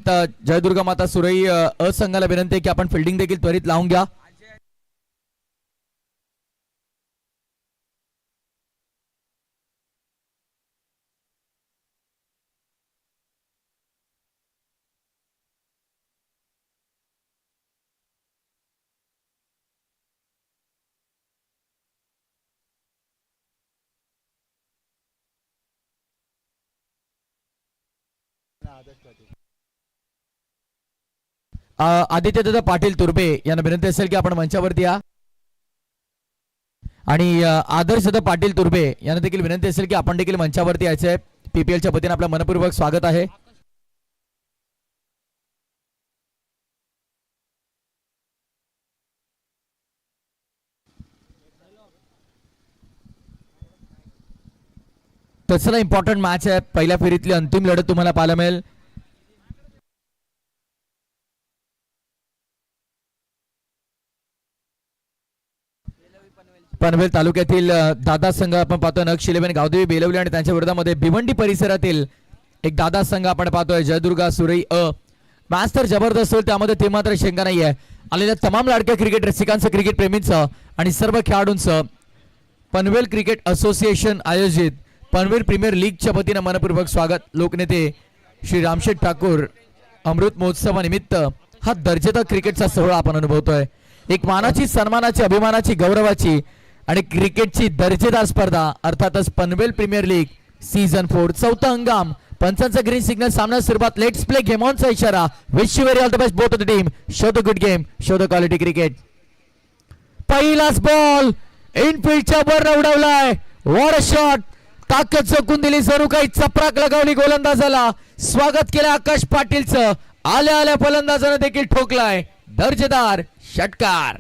जयदुर्गा माता सुरई असंघाला विनंती आहे की आपण फिल्डिंग देखील त्वरित लावून घ्या. आदित्यदादा पाटील तुर्बे यांना विनंती असेल की आपण मंचावरती या. आणि आदर्शदा पाटील तुर्बे यांना देखील विनंती असेल की आपण देखील मंचावरती यायचे आहे. पीपीएलच्या वतीने आपलं मनपूर्वक स्वागत आहे. तसला इम्पॉर्टंट मॅच आहे. पहिल्या फेरीतली अंतिम लढत तुम्हाला पाहायला मिळेल. पनवेल तालुक्यातील दादा संघ आपण पाहतोय. नक्ष 11 गावदेवी बेलवली आणि त्यांच्या विरोधामध्ये भिवंडी परिसरातील एक दादा संघ आपण पाहतोय. जयदुर्गा सुरई मॅच तर जबरदस्त होईल, त्यामध्ये ते मात्र शंका नाही आहे. आलेल्या तमाम लाडक्या क्रिकेट रसिकांचं, क्रिकेट प्रेमींचं आणि सर्व खेळाडूंचं पनवेल क्रिकेट असोसिएशन आयोजित पनवेल प्रीमियर लीगच्या वतीनं मनपूर्वक स्वागत. लोकनेते श्री रामशेठ ठाकूर अमृत महोत्सवानिमित्त हा दर्जेदार क्रिकेटचा सोहळा आपण अनुभवतोय. एक मानाची, सन्मानाची, अभिमानाची, गौरवाची आणि क्रिकेटची दर्जेदार स्पर्धा अर्थातच पनवेल प्रीमियर लीग सीझन 4 चौथा हंगाम. पंचांचा ग्रीन सिग्नल, सामना सुरुवात. लेट्स प्ले गेम ऑनचा इशारा. Wish you very all the best both of the team. Show the good game, show the quality cricket. पहिलाच बॉल इनफिल्डच्या वर उडवलाय. What a shot. ताकद चकून दिली, जणू काही चपराक लगावली गोलंदाजाला. स्वागत केलं आकाश पाटीलचं. आल्या आल्या फलंदाजाने देखील ठोकलाय दर्जेदार षटकार.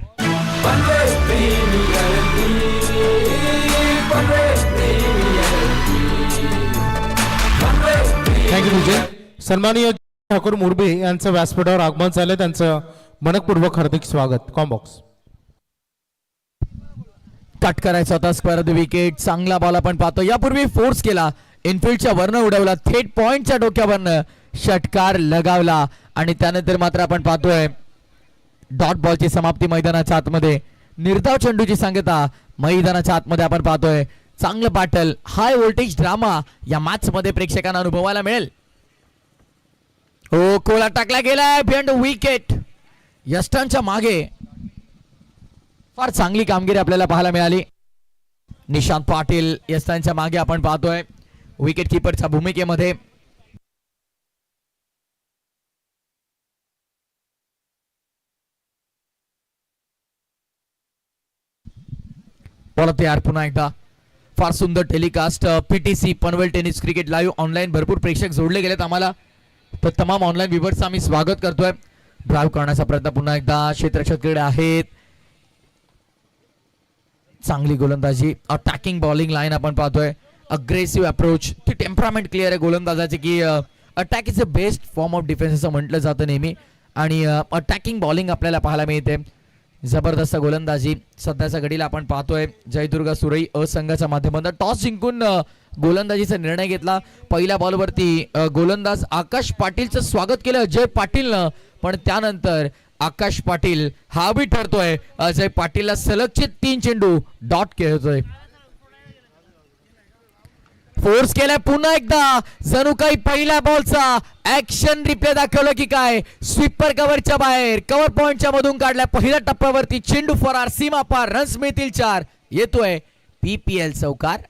थँक्यू विजय. सन्माननीय ठाकूर मुरबे यांचं व्यासपीठावर आगमन झालं, त्यांचं मनपूर्वक हार्दिक स्वागत. कॉम्बॉक्स कट करायचा होता स्क्वेअर द विकेट. चांगला बॉल आपण पाहतो. यापूर्वी फोर्स केला, इनफिल्डच्या वरनं उडवला, थेट पॉइंटच्या डोक्यावरनं षटकार लगावला आणि त्यानंतर मात्र आपण पाहतोय डॉट बॉलची समाप्ती मैदानाच्या आतमध्ये. निर्धाव चेंडूची सांगता मैदानाच्या आतमध्ये आपण पाहतोय. चांगलं बॅटल, हाय व्होल्टेज ड्रामा या मॅच मध्ये प्रेक्षकांना अनुभवायला मिळेल. हो, कोला टाकला गेलाय बिहाइंड विकेट. यष्टांच्या मागे फार चांगली कामगिरी आपल्याला पाहायला मिळाली. निशांत पाटील यष्टांच्या मागे आपण पाहतोय विकेट किपरच्या भूमिकेमध्ये. परत यार पुन्हा एकदा फार सुंदर telecast. PTC Panvel tennis cricket live online भरपूर प्रेक्षक जोडले गेलेत आम्हाला. तर तमाम ऑनलाईन व्ह्यूअर्सचं आम्ही स्वागत करतोय. ड्राईव्ह करण्याचा प्रयत्न पुन्हा एकदा क्षेत्ररक्षकाकडे आहेत. चांगली गोलंदाजी, अटॅकिंग बॉलिंग लाईन आपण पाहतोय. अग्रेसिव्ह अप्रोच, ती टेम्परामेंट क्लिअर आहे गोलंदाजाची की attack is the best form of defence असं म्हटलं जातं नेहमी. आणि अटॅकिंग बॉलिंग आपल्याला पाहायला मिळते. जबरदस्त गोलंदाजी सध्याच्या घडीला आपण पाहतोय. जयदुर्गा सुरई संघाच्या माध्यमातून टॉस जिंकून गोलंदाजीचा निर्णय घेतला. पहिल्या बॉलवरती गोलंदाज आकाश पाटीलचं स्वागत केलं अजय पाटीलनं, पण त्यानंतर आकाश पाटील हा बी ठरतोय अजय पाटीलला सलगचे 3 चेंडू डॉट खेळतोय. फोर्स केलाय पुन्हा एकदा, जणू काही पहिल्या बॉलचा ऍक्शन रिप्ले दाखवलं की काय. स्वीपर कव्हरच्या बाहेर, कव्हर पॉइंटच्या मधून काढल्या. पहिल्या टप्प्यावरती चेंडू फरार, सीमा पार, रन्स मिळतील 4. येतोय पीपीएल चौकार.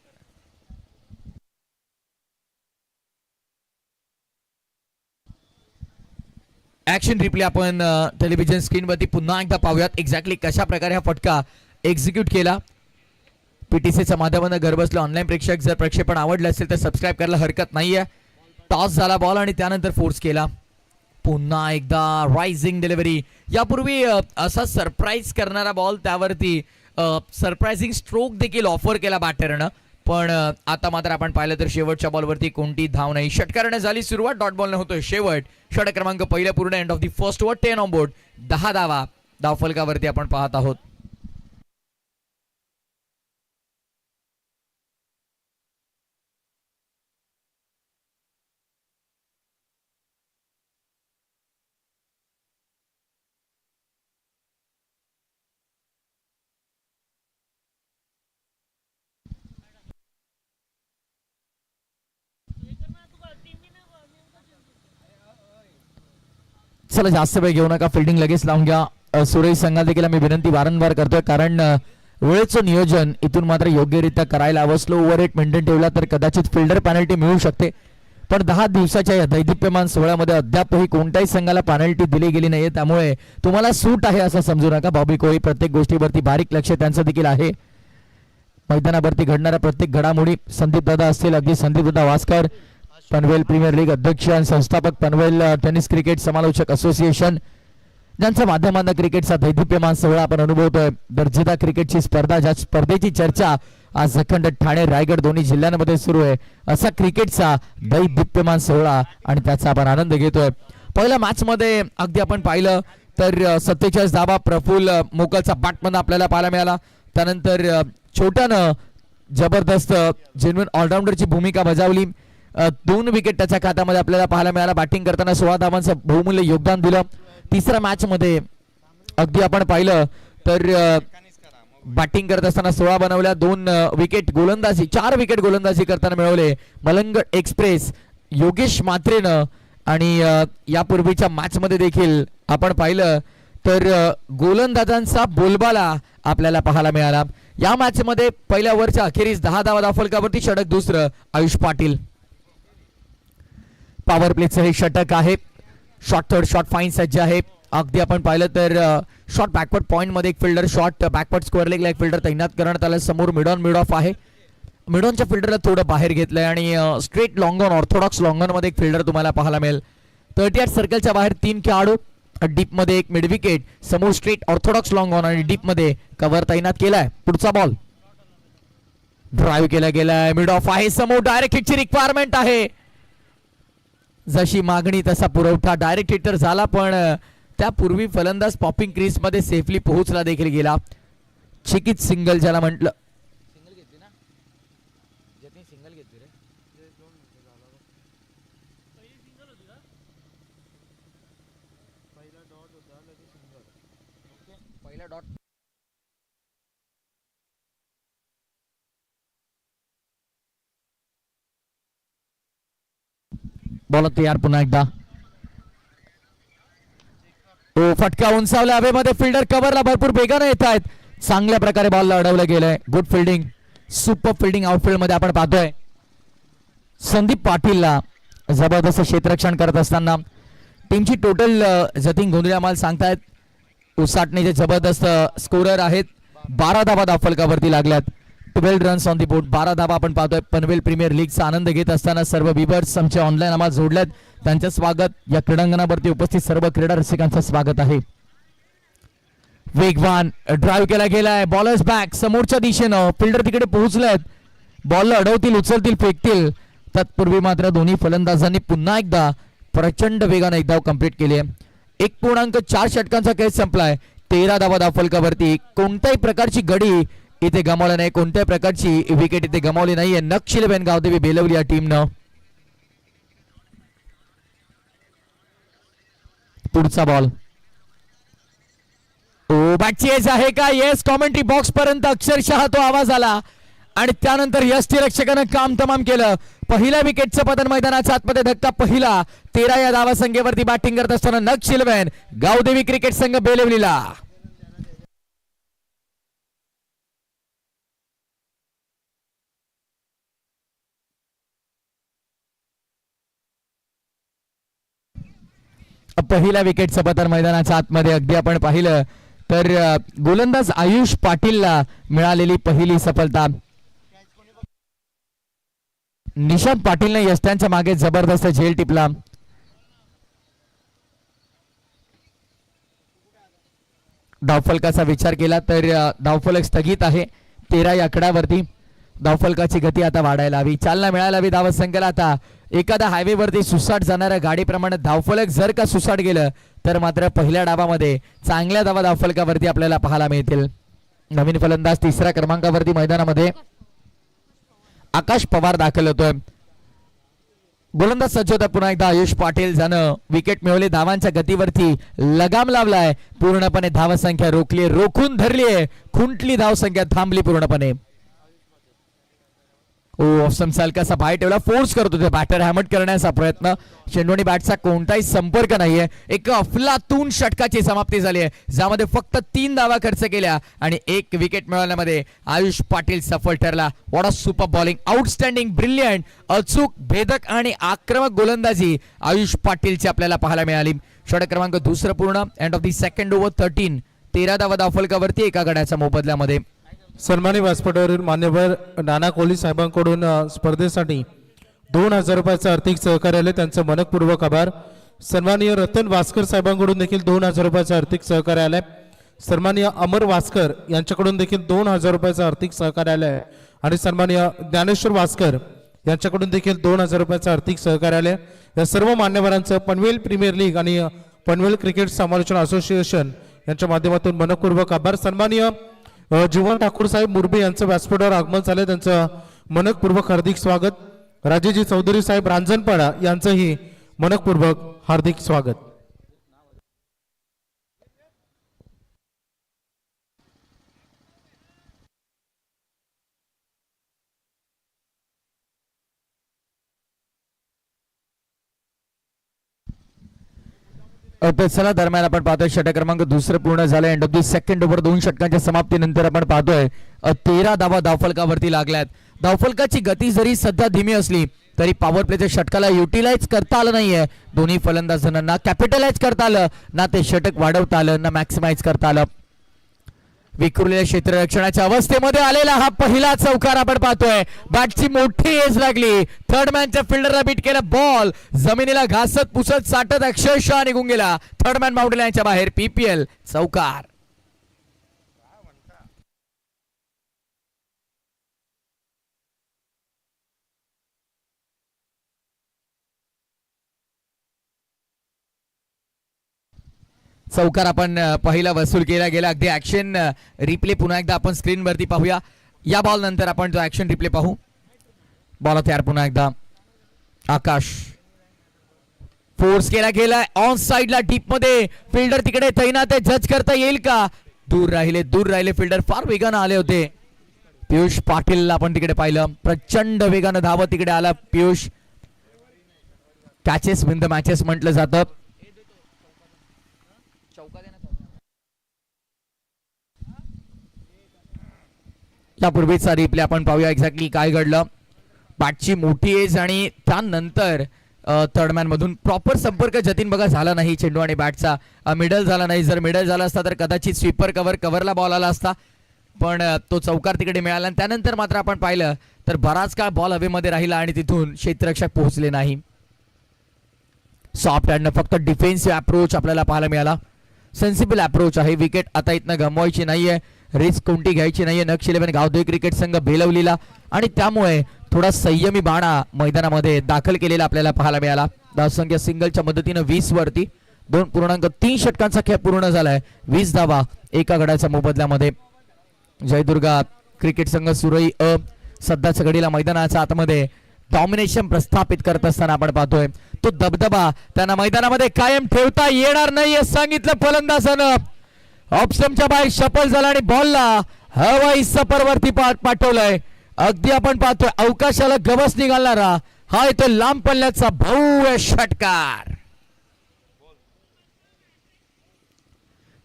ऍक्शन रिप्ले आपण टेलिव्हिजन स्क्रीनवरती पुन्हा एकदा पाहूयात एक्झॅक्टली कशा प्रकारे हा फटका एक्झिक्यूट केला. पीटीसीच्या माध्यमातून घर बसले ऑनलाईन प्रेक्षक जर प्रक्षेपण आवडलं असेल तर सबस्क्राईब करायला हरकत नाहीये. टॉस झाला बॉल आणि त्यानंतर फोर्स केला. पुन्हा एकदा रायझिंग डिलिव्हरी. यापूर्वी असा सरप्राईज करणारा बॉल, त्यावरती सरप्रायझिंग स्ट्रोक देखील ऑफर केला बॅटरनं, पण आता मात्र आपण पाहिलं तर शेवटच्या बॉलवरती कोणती धाव नाही. षटकाराने झाली सुरुवात, डॉट बॉलने होतोय शेवट. षटक क्रमांक पहिल्या पूर्ण, end of the first over, 10 on board. 10 धावा धावफलकावरती आपण पाहत आहोत. चला जास्त वेळ घेऊ नका, फिल्डिंग लगेच लावून घ्या. सुरेश संघाला देखील मी विनंती वारंवार करतोय, कारण वेळेचं नियोजन इथून मात्र योग्यरित्या करायला हवं. स्लो ओव्हर रेट मेंटेन ठेवला तर कदाचित फिल्डर पेनल्टी मिळू शकते, पण 10 दिवसाच्या या दैदिप्यमान सोहळ्यामध्ये अद्यापही कोणत्याही संघाला पेनल्टी दिली गेली नाहीये, त्यामुळे तुम्हाला सूट आहे असं समजू नका. बॉबी कोहली प्रत्येक गोष्टीवरती बारीक लक्ष त्यांचं देखील आहे. मैदानावरती घडणाऱ्या प्रत्येक घडामोडी संदीप दादा असतील, अगदी संदीप दादा वास्कर, पनवेल प्रीमियर लीग अध्यक्ष आणि संस्थापक, पनवेल टेनिस क्रिकेट समालोचक असोसिएशन, ज्यांच्या माध्यमातून क्रिकेटचा दैदिप्यमान सोहळा आपण अनुभवतोय. दर्जेदार क्रिकेटची स्पर्धा, ज्या स्पर्धेची चर्चा आज अखंड ठाणे रायगड दोन्ही जिल्ह्यांमध्ये सुरू आहे, असा क्रिकेटचा दैदिप्यमान सोहळा आणि त्याचा आपण आनंद घेतोय. पहिल्या मॅच मध्ये अगदी आपण पाहिलं तर 47 धावा प्रफुल्ल मोकलचा बॅटमन आपल्याला पाहायला मिळाला. त्यानंतर छोट्यानं जबरदस्त जेन्युइन ऑलराऊंडरची भूमिका बजावली. 2 विकेट त्याच्या खात्यामध्ये आपल्याला पाहायला मिळाला. बॅटिंग करताना 16 धावांचं बहुमूल्य योगदान दिलं. तिसऱ्या मॅच मध्ये अगदी आपण पाहिलं तर बॅटिंग करत असताना 16 बनवल्या, 2 विकेट गोलंदाजी, 4 विकेट गोलंदाजी करताना मिळवले मलंग एक्सप्रेस योगेश मात्रेनं. आणि यापूर्वीच्या मॅच मध्ये देखील आपण पाहिलं तर गोलंदाजांचा बोलबाला आपल्याला पाहायला मिळाला. या मॅच मध्ये पहिल्या ओव्हरच्या अखेरीस 10 धावा दाफलकावरती षटक दुसरं आयुष पाटील. पॉवर प्लेचं हे षटक आहे. शॉर्ट थर्ड शॉट फाईन सज्ज आहे. अगदी आपण पाहिलं तर शॉर्ट बॅकवर्ड पॉइंट मध्ये एक फिल्डर, शॉर्ट बॅकवर्ड स्क्वेअर लेगला एक फिल्डर तैनात करण्यात आला. समोर मिड ऑफ आहे. मिडॉनच्या फिल्डरला थोडं बाहेर घेतलंय आणि straight long on, Orthodox long on मध्ये एक फिल्डर तुम्हाला पाहायला मिळेल. 38 सर्कलच्या बाहेर 3 खेळाडू, डीप मध्ये एक मिड विकेट, समोर स्ट्रेट ऑर्थोडॉक्स लॉंग ऑन आणि डीप मध्ये कव्हर तैनात केलाय. पुढचा बॉल ड्राईव्ह केला गेलाय, मिड ऑफ आहे. समोर डायरेक्ट हिटची रिक्वायरमेंट आहे. जशी मागणी तसा पुरवठा. डायरेक्ट हिट तर झाला, पण त्यापूर्वी फलंदाज पॉपिंग क्रीज मध्ये सेफली पोहोचला देखील गेला. चिकित सिंगल ज्याला म्हटलं. बॉल तयार पुन्हा एकदा. फटका उंचावला हवेमध्ये. फिल्डर कव्हरला भरपूर वेगाने येत आहेत. चांगल्या प्रकारे बॉलला अडवलं गेलंय. Good fielding, super fielding outfield मध्ये आपण पाहतोय. संदीप पाटीलला जबरदस्त क्षेत्ररक्षण करत असताना टीमची टोटल जतीन गोंधळ्यामाल सांगतायत. उसाटणेचे जबरदस्त स्कोरर आहेत. 12 धावा दाफलकावरती लागल्यात. 12 रन्स ऑन दी बोर्ड. 12 धावा आपण पाहतोय. पनवेल प्रीमियर लीगचा आनंद घेत असताना सर्व व्ह्यूअर्स आमच्या ऑनलाईन आम्हाला जोडल्यात, त्यांचं स्वागत. या क्रीडांगणावरती उपस्थित सर्व क्रीडा रसिकांचं स्वागत आहे. वेगवान ड्राईव्ह केला गेलाय. बॉलर्स बॅक समोरच्या दिशेनं. फिल्डर तिकडे पोहोचलेत. बॉलला अडवतील, उचलतील, फेकतील. तत्पूर्वी मात्र दोन्ही फलंदाजांनी पुन्हा एकदा प्रचंड वेगाने एक धाव कंप्लीट केली आहे. 1.4 षटकांचा खेळ संपलाय. 13 धावा दाफलकावरती. कोणत्याही प्रकारची गडी इथे गमावली नाही, कोणत्याही प्रकारची विकेट इथे गमावली नाहीये. नक्षीलबेन गावदेवी बेलवली या टीमनं. पुढचा बॉल बॅटची एज आहे का? येस. कॉमेंट्री बॉक्स पर्यंत अक्षरशः तो आवाज आला आणि त्यानंतर यष्टीरक्षकानं काम तमाम केलं. पहिल्या विकेटचं पतन मैदानाच्या आतमध्ये. धक्का पहिला. 13 या धावा संख्येवरती बॅटिंग करत असताना नक्षीलबेन गावदेवी क्रिकेट संघ बेलवलीला. पहिल्या विकेटचं पतन मैदानाच्या आतमध्ये. अगदी आपण पाहिलं तर गोलंदाज आयुष पाटीलला मिळालेली पहिली सफलता. निशांत पाटीलने यष्ट्यांच्या मागे जबरदस्त झेल टिपला. धावफलकाचा विचार केला तर धावफलक स्थगित आहे 13 या आकड्यावरती. धावफलकाची गती आता वाढायला हवी, चालना मिळायला हवी धावसंख्येला. आता एखाद्या हायवेवरती सुसाट जाणाऱ्या गाडीप्रमाणे धावफलक जर का सुसाट गेलं तर मात्र पहिल्या डावामध्ये चांगल्या धावा धावफलकावरती आपल्याला पाहायला मिळतील. नवीन फलंदाज 3ऱ्या क्रमांकावरती मैदानामध्ये आकाश पवार दाखल होतोय. गोलंदाज सज्ज होता पुन्हा एकदा आयुष पाटील, ज्यानं विकेट मिळवली. धावांच्या गतीवरती लगाम लावलाय. पूर्णपणे धावसंख्या रोखली, रोखून धरली आहे. खुंटली धावसंख्या थांबली पूर्णपणे. ऑसम सालकाचा बाहेर ठेवला, फोर्स करत होते बॅटर हॅमट करण्याचा प्रयत्न. चेंडू आणि बॅटचा कोणताही संपर्क नाहीये. एक अफलातून षटकाची समाप्ती झाली आहे ज्यामध्ये फक्त 3 धावा खर्च केल्या आणि 1 विकेट मिळवण्यामध्ये आयुष पाटील सफल ठरला. What a super bowling, outstanding, brilliant, अचूक, भेदक आणि आक्रमक गोलंदाजी आयुष पाटीलची आपल्याला पाहायला मिळाली. षटक क्रमांक 2 पूर्ण. End of the second over 13 धावा धावफलकावरती 1 गड्याच्या मोबदल्यामध्ये. सन्मानी व्यासपीठावरील मान्यवर नाना कोहली साहेबांकडून स्पर्धेसाठी 2,000 रुपयाचं आर्थिक सहकार्य आले, त्यांचं मनपूर्वक आभार. सन्माननीय रतन वास्कर साहेबांकडून देखील 2,000 रुपयाचं आर्थिक सहकार्य आलंय. सन्माननीय अमर वास्कर यांच्याकडून देखील 2,000 रुपयाचं आर्थिक सहकार्य आलंय आणि सन्माननीय ज्ञानेश्वर वास्कर यांच्याकडून देखील 2,000 रुपयाचं आर्थिक सहकार्य आलंय. या सर्व मान्यवरांचं पनवेल प्रीमियर लीग आणि पनवेल क्रिकेट समालोचन असोसिएशन यांच्या माध्यमातून मनपूर्वक आभार. सन्माननीय जीवन ठाकूर साहेब मुरबे यांचं व्यासपीठावर आगमन झालं, त्यांचं मनपूर्वक हार्दिक स्वागत. राजेजी चौधरी साहेब रांजणपाडा यांचंही मनपूर्वक हार्दिक स्वागत. चला दरम्यान आपण पाहतोय षटक क्रमांक 2 पूर्ण झालं. End of the second over 2 षटकांच्या समाप्तीनंतर आपण पाहतोय 13 धावा धावफलकावरती लागल्यात. धावफलकाची गती जरी सध्या धीमी असली तरी पॉवर प्लेच्या षटकाला युटिलाइज करता आलं नाहीये. दोन्ही फलंदाजांना कॅपिटलाइज करता आलं ना, ते षटक वाढवता आलं ना मॅक्सिमाइज करता आलं. विखुरलेल्या क्षेत्ररक्षणाच्या अवस्थेमध्ये आलेला हा पहिला चौकार आपण पाहतोय. बॅटची मोठी एज लागली, थर्ड मॅनच्या फिल्डरला बीट केलं, बॉल जमिनीला घासत पुसत साठत अक्षरशः निघून गेला. थर्ड मॅन बाउंड्री लाईनच्या बाहेर. PPL चौकार. चौकार आपण पहिला वसूल केला गेला. अगदी ऍक्शन रिप्ले पुन्हा एकदा आपण स्क्रीन वरती पाहूया. या बॉल नंतर आपण तो ऍक्शन रिप्ले पाहू. बॉल तयार पुन्हा एकदा. आकाश फोर्स केला गेला ऑन साइडला डीप मध्ये. फिल्डर तिकडे तैनात आहे, जज करता येईल का? दूर राहिले फिल्डर, फार वेगानं आले होते. पियुष पाटीलला आपण तिकडे पाहिलं, प्रचंड वेगानं धावत तिकडे आला Piyush. Catches win the matches म्हटलं जातं. यापूर्वीचा रिप्ले आपण पाहूया एक्झॅक्टली काय घडलं. बॅटची मोठी एज आणि त्यानंतर थर्ड मॅन मधून प्रॉपर संपर्क जतीन बघा झाला नाही. चेंडू आणि बॅटचा मिडल झाला नाही. जर मिडल झाला असता तर कदाचित स्वीपर कव्हरला बॉल आला असता, पण तो चौकार तिकडे मिळाला. आणि त्यानंतर मात्र आपण पाहिलं तर बराच काळ बॉल हवेमध्ये राहिला आणि तिथून क्षेत्ररक्षक पोहोचले नाही. सॉफ्ट हँडनं फक्त डिफेन्सिव्ह अप्रोच आपल्याला पाहायला मिळाला. सेन्सिबल अप्रोच आहे. विकेट आता इथनं गमवायची नाहीये, रिस्क कोणती घ्यायची नाहीये. नक्ष 11 गावदेवी क्रिकेट संघ बेलवलीला आणि त्यामुळे थोडा संयमी बाणा मैदानामध्ये दाखल केलेला आपल्याला पाहायला मिळाला. धावसंख्या सिंगलच्या मदतीनं 20 वरती. 2.3 षटकांचा खेळ पूर्ण झालाय. 20 धावा 1 गड्याच्या मोबदल्यामध्ये. जयदुर्गा क्रिकेट संघ सुरई सध्याच्या घडीला मैदानाच्या आतमध्ये डॉमिनेशन प्रस्थापित करत असताना आपण पाहतोय. तो दबदबा त्यांना मैदानामध्ये कायम ठेवता येणार नाही हे सांगितलं फलंदाजानं. ऑप्शनच्या बाहेर शफल झाला आणि बॉलला हवाई सफरवरती पाठवलंय. अगदी आपण पाहतोय अवकाशाला गवस निघालणारा हा इथे लांब पल्ल्याचा भव्य षटकार.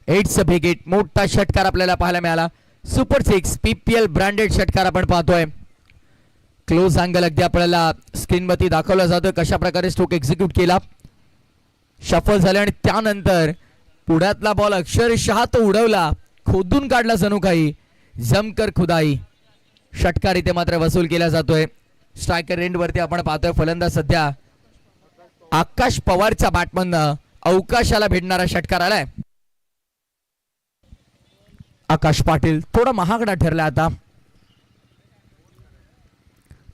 It's a big hit. मोठा षटकार आपल्याला पाहायला मिळाला. सुपर 6 PPL ब्रँडेड षटकार आपण पाहतोय. क्लोज अँगल अगदी आपल्याला स्क्रीनवरती दाखवला जातोय कशा प्रकारे स्ट्रोक एक्झिक्यूट केला. शफल झाले आणि त्यानंतर पुढ्यातला बॉल अक्षरशः तो उडवला, खोदून काढला जणू काही. जमकर खुदाई. षटकार इथे मात्र वसूल केला जातोय. स्ट्रायकर एंड वरती आपण पाहतोय फलंदाज सध्या आकाश पवारच्या बॅटमधनं अवकाशाला भेटणारा षटकार आलाय. आकाश पाटील थोडा महागडा ठरला आता.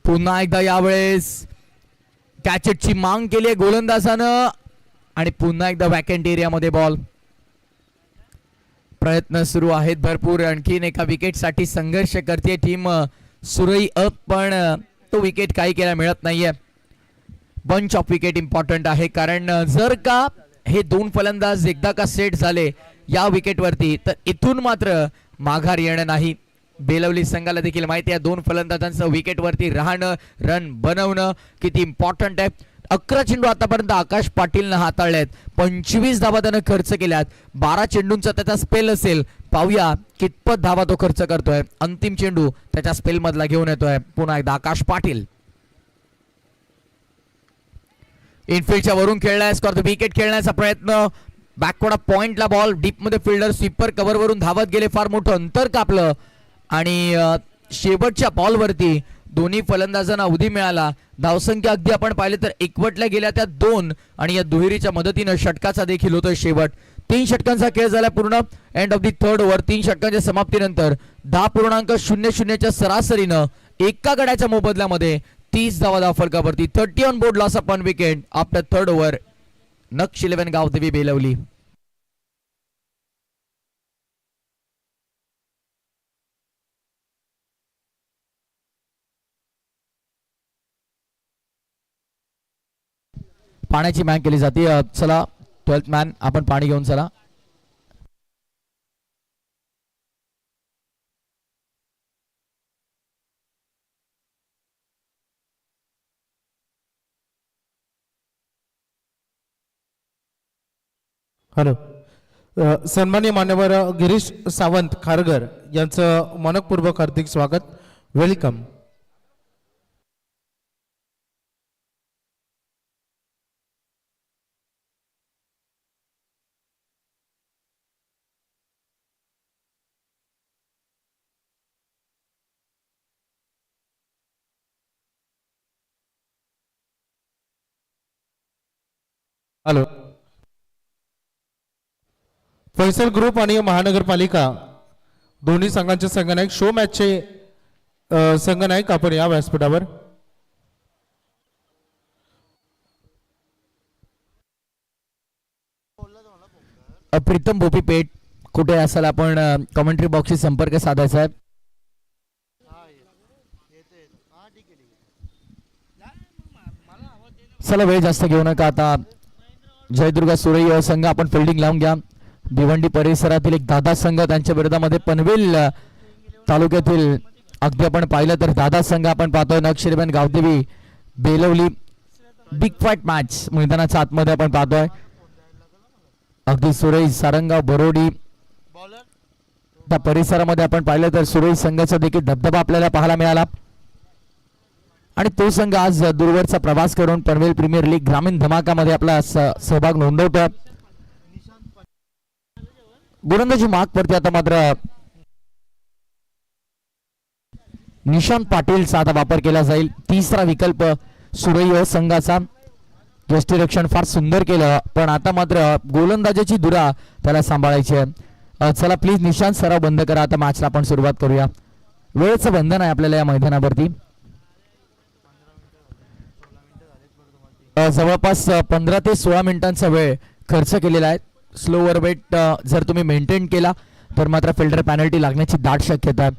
पुन्हा एकदा यावेळेस कॅचेटची मांग केली आहे गोलंदाजानं आणि पुन्हा एकदा वॅकंट एरियामध्ये बॉल. प्रयत्न सुरू आहेत भरपूर. आणखीन एका विकेट साठी संघर्ष करते टीम सुरई पण तो विकेट काही केला मिळत नाहीये. बंच ऑफ विकेट इम्पॉर्टंट आहे, कारण जर का हे 2 फलंदाज एकदा का सेट झाले या विकेटवरती तर इथून मात्र माघार येणं नाही. बेलवली संघाला देखील माहिती आहे दोन फलंदाजांचं विकेटवरती राहणं, रन बनवणं किती इम्पॉर्टंट आहे. 11 चेंडू आतापर्यंत आकाश पाटीलनं हाताळलेत, 25 धावा त्यानं खर्च केल्यात, 12 चेंडूंचा त्याचा स्पेल असेल. पाहूया कितपत धावा तो खर्च करतोय. अंतिम चेंडू त्याच्या स्पेल मधला घेऊन येतोय पुन्हा एकदा आकाश पाटील. इनफिल्डच्या वरून खेळलाय, स्कॉर विकेट खेळण्याचा प्रयत्न, बॅकवर्ड पॉइंटला बॉल, डीप मध्ये फिल्डर स्वीपर कव्हर वरून धावत गेले, फार मोठं अंतर कापलं आणि शेवटच्या बॉलवरती दोन्ही फलंदाजांना अवधी मिळाला. धावसंख्या अगदी आपण पाहिलं तर एकवटल्या गेल्या त्या 2 आणि या दुहेरीच्या मदतीनं षटकाचा देखील होतोय शेवट. 3 षटकांचा खेळ झाला पूर्ण. End of the third over. 3 षटकांच्या समाप्तीनंतर 10.00 सरासरीनं एका गड्याच्या मोबदल्यामध्ये 30 धावा धावफलकावरती. 30 on board, loss of 1 wicket after third over. नक्ष 11 गावदेवी बेलवली. पाण्याची मॅन केली जाते. चला 12th मॅन आपण पाणी घेऊन चला. हॅलो. सन्माननीय मान्यवर गिरीश सावंत खारघर यांचं मनपूर्वक हार्दिक स्वागत. वेलकम. हॅलो. फैसल ग्रुप आणि महानगरपालिका दोन्ही संघांचे संघनायक, शो मॅचचे संघनायक आपण या व्यासपीठावर. प्रीतम भोपीपेठ कुठे असाल आपण कमेंट्री बॉक्सशी संपर्क साधायचा आहे. चला वेळ जास्त घेऊ नका. आता जयदुर्गा सुरई संघ आपण फिल्डिंग लावून घ्या. भिवंडी परिसरातील एक दादा संघ, त्यांच्या विरोधामध्ये पनवेल तालुक्यातील अगदी आपण पाहिलं तर दादा संघ आपण पाहतोय. नक्षरबन Gavdevi Belavali big fight match मैदानाच्या आतमध्ये आपण पाहतोय. अगदी सुरई, सारंगाव, बरोडी त्या परिसरामध्ये आपण पाहिलं तर सुरई संघाचा देखील धबधबा आपल्याला पाहायला मिळाला आणि तो संघ आज दूरवरचा प्रवास करून पनवेल प्रीमियर लीग ग्रामीण धमाकामध्ये आपला सहभाग नोंदवतोय. गोलंदाजी मार्क वरती आता मात्र निशांत पाटीलचा आता वापर केला जाईल. तिसरा विकल्प सुरई संघाचा. यष्टीरक्षण फार सुंदर केलं पण आता मात्र गोलंदाजाची धुरा त्याला सांभाळायची आहे. चला प्लीज निशांत सराव बंद करा. आता मॅचला आपण सुरुवात करूया. वेळेचं बंधन आहे आपल्याला या मैदानावरती. जवळपास 15 ते 16 मिनिटांचा वेळ खर्च केलेला आहे. स्लो ओव्हर वेट जर तुम्ही मेंटेन केला तर मात्र फिल्डर पॅनल्टी लागण्याची दाट शक्यता आहे.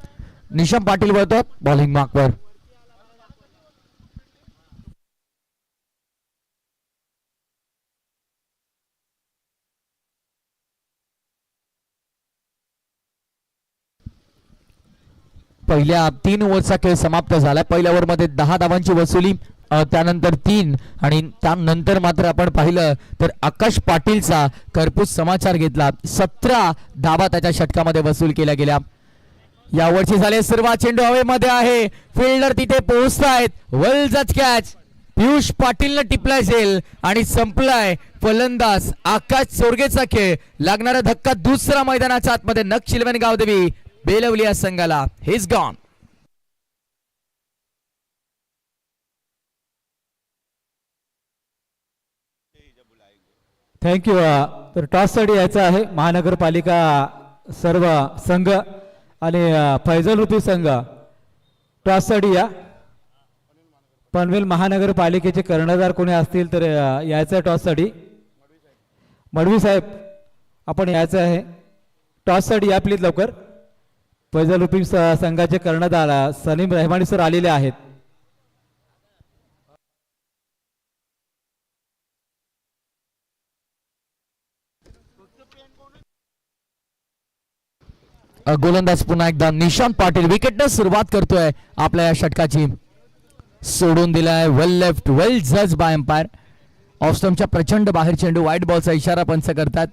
निशांत पाटील वळतो बॉलिंग मार्कवर. पहिल्या 3 ओव्हरचा खेळ समाप्त झाला. पहिल्या ओव्हरमध्ये 10 धावांची वसुली, त्यानंतर 3 आणि त्यानंतर मात्र आपण पाहिलं तर आकाश पाटीलचा करपूस समाचार घेतला. 17 धावा त्याच्या षटकामध्ये वसूल केल्या गेल्या. यावरची झाले सुरुवात. चेंडू हवेमध्ये आहे, फिल्डर तिथे पोहोचतायत. वेल जज कॅच पियुष पाटीलनं टिपला असेल आणि संपलाय फलंदाज आकाश चोरगेचा खेळ. लागणारा धक्का दुसरा मैदानाच्या आतमध्ये. नक्ष 11 गावदेवी बेलवली या संघाला. His gone. थँक्यू. तर टॉससाठी यायचं आहे महानगरपालिका सर्व संघ आणि फैजल रुपी संघ टॉससाठी या. पनवेल महानगरपालिकेचे कर्णधार कोणी असतील तर यायचं आहे टॉससाठी. मडवी साहेब आपण यायचं आहे टॉससाठी या प्लीज लवकर. फैजल रुपी संघाचे कर्णधार सलीम रहमानी सर आलेले आहेत. गोलंदाज पुन्हा एकदा निशांत पाटील विकेटनं सुरुवात करतोय आपल्या या षटकाची. सोडून दिलाय वेल लेफ्ट, वेल जज बाय अंपायर. ऑफ स्टंपच्या प्रचंड बाहेर चेंडू, व्हाईट बॉलचा इशारा पंच करतात.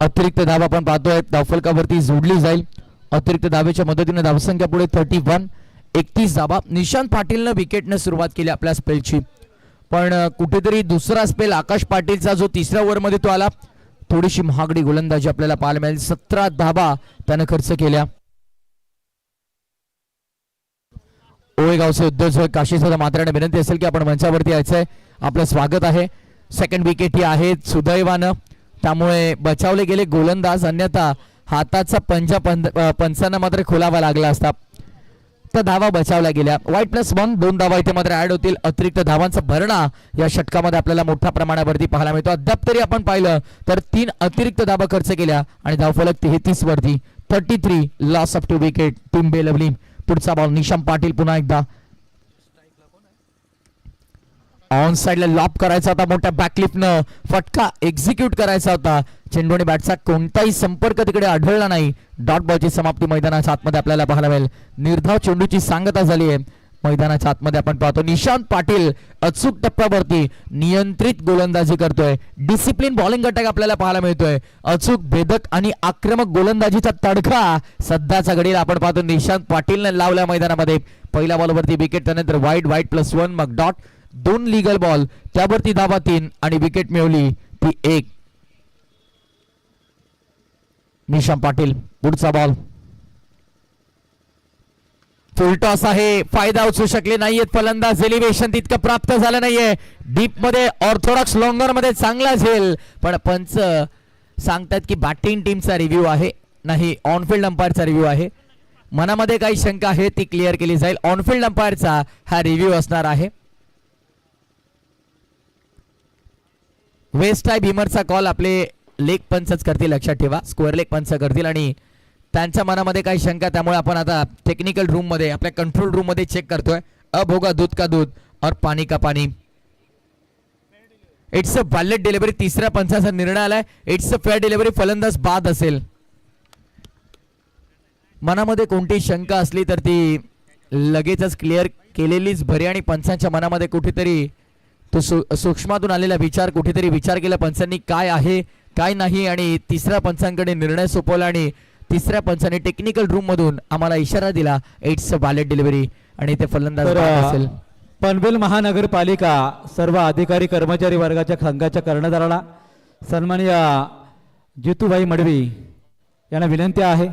अतिरिक्त धाव आपण पाहतोय, धावफलकावरती जोडली जाईल. अतिरिक्त धावेच्या मदतीने धावसंख्या पुढे 31, 31 धावा. निशांत पाटीलनं विकेटनं सुरुवात केली आपल्या स्पेलची, पण कुठेतरी दुसरा स्पेल आकाश पाटीलचा जो तिसऱ्या ओव्हरमध्ये तो आला, थोडीशी महागडी गोलंदाजी आपल्याला पाहायला मिळाली. 17 धावा त्यानं खर्च केल्या. ओळेगावचे उद्योजक काशी सदा मात्राने विनंती असेल की आपण मंचावरती यायचंय, आपलं स्वागत आहे. सेकंड विकेट ही आहे सुदैवानं, त्यामुळे बचावले गेले गोलंदाज, अन्यथा हाताचा पंजा पंचांना मात्र खोलावा लागला असता. तर धावा बचावल्या गेल्या. वाईट +1, 2 धावा इथे मात्र ऍड होतील. अतिरिक्त धावांचा भरणा या षटकामध्ये आपल्याला मोठ्या प्रमाणावरती पाहायला मिळतो. अद्याप तरी आपण पाहिलं तर 3 अतिरिक्त धावा खर्च केल्या आणि धावफलक 33 वरती. 33 loss of 2 wicket team Belavali. पुढचा बॉल निशांत पाटील पुन्हा एकदा ऑन साइडला लॉप करायचा होता, मोठ्या बॅकलिफ्टनं फटका एक्झिक्यूट करायचा होता. चेंडू आणि बॅटचा कोणताही संपर्क तिकडे आढळला नाही. डॉट बॉलची समाप्ती मैदानाच्या आतमध्ये आपल्याला पाहायला मिळेल. निर्धाव चेंडूची सांगता झाली आहे. मैदानाच्या आतमध्ये आपण पाहतो निशांत पाटील अचूक टप्प्यावरती नियंत्रित गोलंदाजी करतोय. डिसिप्लिन बॉलिंग अटॅक आपल्याला पाहायला मिळतोय. अचूक भेदक आणि आक्रमक गोलंदाजीचा तडका सध्याच्या घडीला आपण पाहतो निशांत पाटीलने लावल्या मैदानामध्ये. पहिल्या बॉलवरती विकेट, त्यानंतर वाईड +1, मग डॉट, 2 लिगल बॉल, त्यावरती धावा 3 आणि विकेट मिळवली ती 1. निशांत पाटील पुढचा बॉल, फुल टॉस आहे. फायदा उचलू शकले नाहीयेत फलंदाज. एलिव्हेशन तितकं प्राप्त झालं नाहीये. डीप मध्ये ऑर्थोडॉक्स लॉंगर मध्ये चांगला झेल, पण पंच सांगतात की बॅटिंग टीमचा रिव्ह्यू आहे, नाही ऑनफिल्ड अंपायरचा रिव्ह्यू आहे. मनामध्ये काही शंका आहे ती क्लिअर केली जाईल. ऑनफिल्ड अंपायरचा हा रिव्ह्यू असणार आहे. वेस्ट टाय भीमरचा कॉल आपले लेग पंचच करतील, लक्षात ठेवा. स्क्वेअर लेग पंच करतील आणि त्यांच्या मनामध्ये काही शंका, त्यामुळे आपण आता टेक्निकल रूम मध्ये, आपल्या कंट्रोल रूम मध्ये चेक करतोय. अब होगा दूध का दूध और पानी का पानी. It's a valid delivery. तिसऱ्या पंचाचा निर्णय आलाय. It's a fair delivery. फलंदाज बाद असेल. मनामध्ये कोणती शंका असली तर ती लगेचच क्लिअर केलेलीच बरी. आणि पंचांच्या मनामध्ये कुठेतरी तो सूक्ष्मातून आलेला विचार, कुठेतरी विचार केला पंचांनी काय आहे काय नाही, आणि तिसऱ्या पंचांकडे निर्णय सोपवला आणि तिसऱ्या पंचाने टेक्निकल रूम मधून आम्हाला इशारा दिला इट्स अ वॅलिड डिलिव्हरी, आणि ते फलंदाज असेल. पनवेल महानगरपालिका सर्व अधिकारी कर्मचारी वर्गाच्या संघाच्या कर्णधाराला सन्माननीय जितूभाई मडवी यांना विनंती आहे,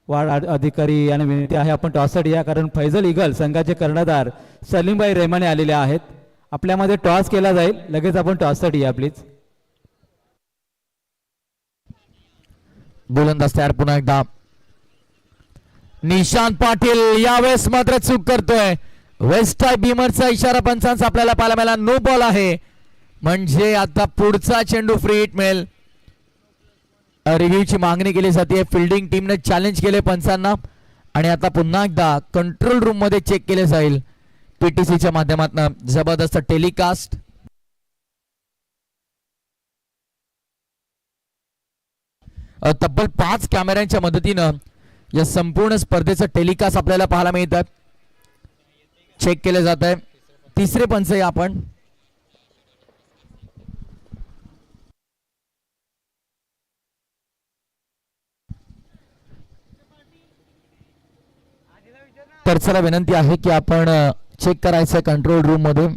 वार्ड अधिकारी यांना विनंती आहे आपण टॉससाठी या, कारण फैजल इगल संघाचे कर्णधार सलीमभाई रेमाने आलेले आहेत. आपल्यामध्ये टॉस केला जाईल, लगेच आपण टॉससाठी या प्लीज. गोलंदाज तयार पुन्हा एकदा. निशांत पाटील यावेळेस मात्र चूक करतोय. वेस्ट टाय बीमरचा इशारा पंचांचा आपल्याला पाहायला मिळाला. नो बॉल आहे, म्हणजे आता पुढचा चेंडू फ्री हिट मिळेल. रिव्ह्यूची मागणी केली जाते. फिल्डिंग टीमने चॅलेंज केले पंचांना, आणि आता पुन्हा एकदा कंट्रोल रूम मध्ये चेक केले जाईल पीटीसीच्या माध्यमातून. जबरदस्त टेलिकास्ट. तब्बल 5 कॅमेऱ्यांच्या मदतीनं या संपूर्ण स्पर्धेचं टेलिकास्ट आपल्याला पाहायला मिळतं. चेक केले जात आहे. तिसरे पंच आपण तर चला विनंती आहे की आपण चेक करायचं कंट्रोल रूम मध्ये.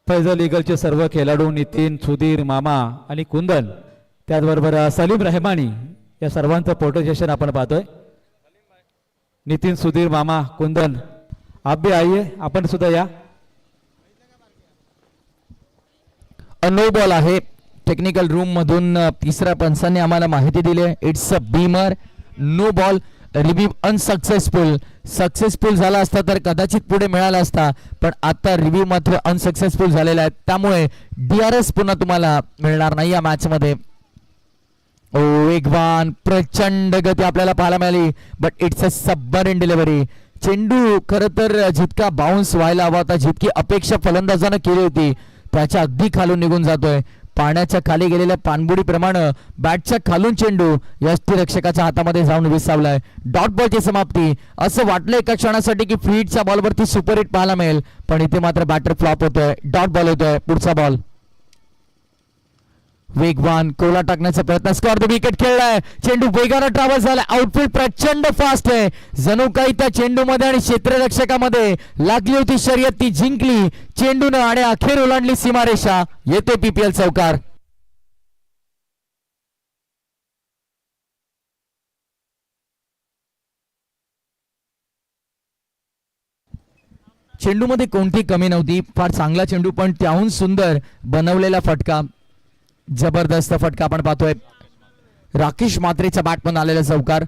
फैजल इगलचे सर्व खेळाडू नितीन, सुधीर, मामा आणि कुंदन, त्याचबरोबर सलीम रहमानी या सर्वांचं फोटो सेशन आपण पाहतोय. नितीन, सुधीर, मामा, कुंदन, आप भी आइए, आपण सुद्धा या. नो बॉल आहे. टेक्निकल रूम मधून तिसऱ्या पंचांनी आम्हाला माहिती दिली आहे. It's a beamer, no ball. Review unsuccessful. Successful झाला असता तर कदाचित पुढे मिळाला असता, पण आता रिव्ह्यू मात्र अनसक्सेसफुल झालेला आहे, त्यामुळे DRS पुन्हा तुम्हाला मिळणार नाही या मॅच मध्ये. वेगवान प्रचंड गती आपल्याला पाहायला मिळाली, but it's a submarine delivery. चेंडू खरं तर जितका बाउन्स व्हायला हवा होता, जितकी अपेक्षा फलंदाजानं केली होती त्याच्या अगदी खालून निघून जातोय. पाण्याच्या खाली गेलेल्या पाणबुडीप्रमाणे बॅटच्या खालून चेंडू यष्टीरक्षकाच्या हातामध्ये जाऊन विसावलाय. डॉट बॉलची समाप्ती. असं वाटलं एका क्षणासाठी की फ्री हिटच्या बॉलवरती सुपर हिट पाहायला मिळेल, पण इथे मात्र बॅटर फ्लॉप होतोय. डॉट बॉल होतोय. पुढचा बॉल वेगवान कोला टाकण्याचा प्रयत्न. स्कॉर द विकेट खेळलाय. चेंडू वेगानं ट्रॅव्हल झालाय. आउटफील्ड प्रचंड फास्ट आहे. जणू काही त्या चेंडूमध्ये आणि क्षेत्ररक्षकामध्ये लागली होती शर्यत, ती जिंकली चेंडूनं आणि अखेर ओलांडली सीमारेषा. येते पीपीएल चौकार. चेंडूमध्ये कोणती कमी नव्हती. फार चांगला चेंडू, पण त्याहून सुंदर बनवलेला फटका. जबरदस्त फटका आपण पाहतोय. राकेश म्हात्रेच्या बॅटमन आलेला चौकार.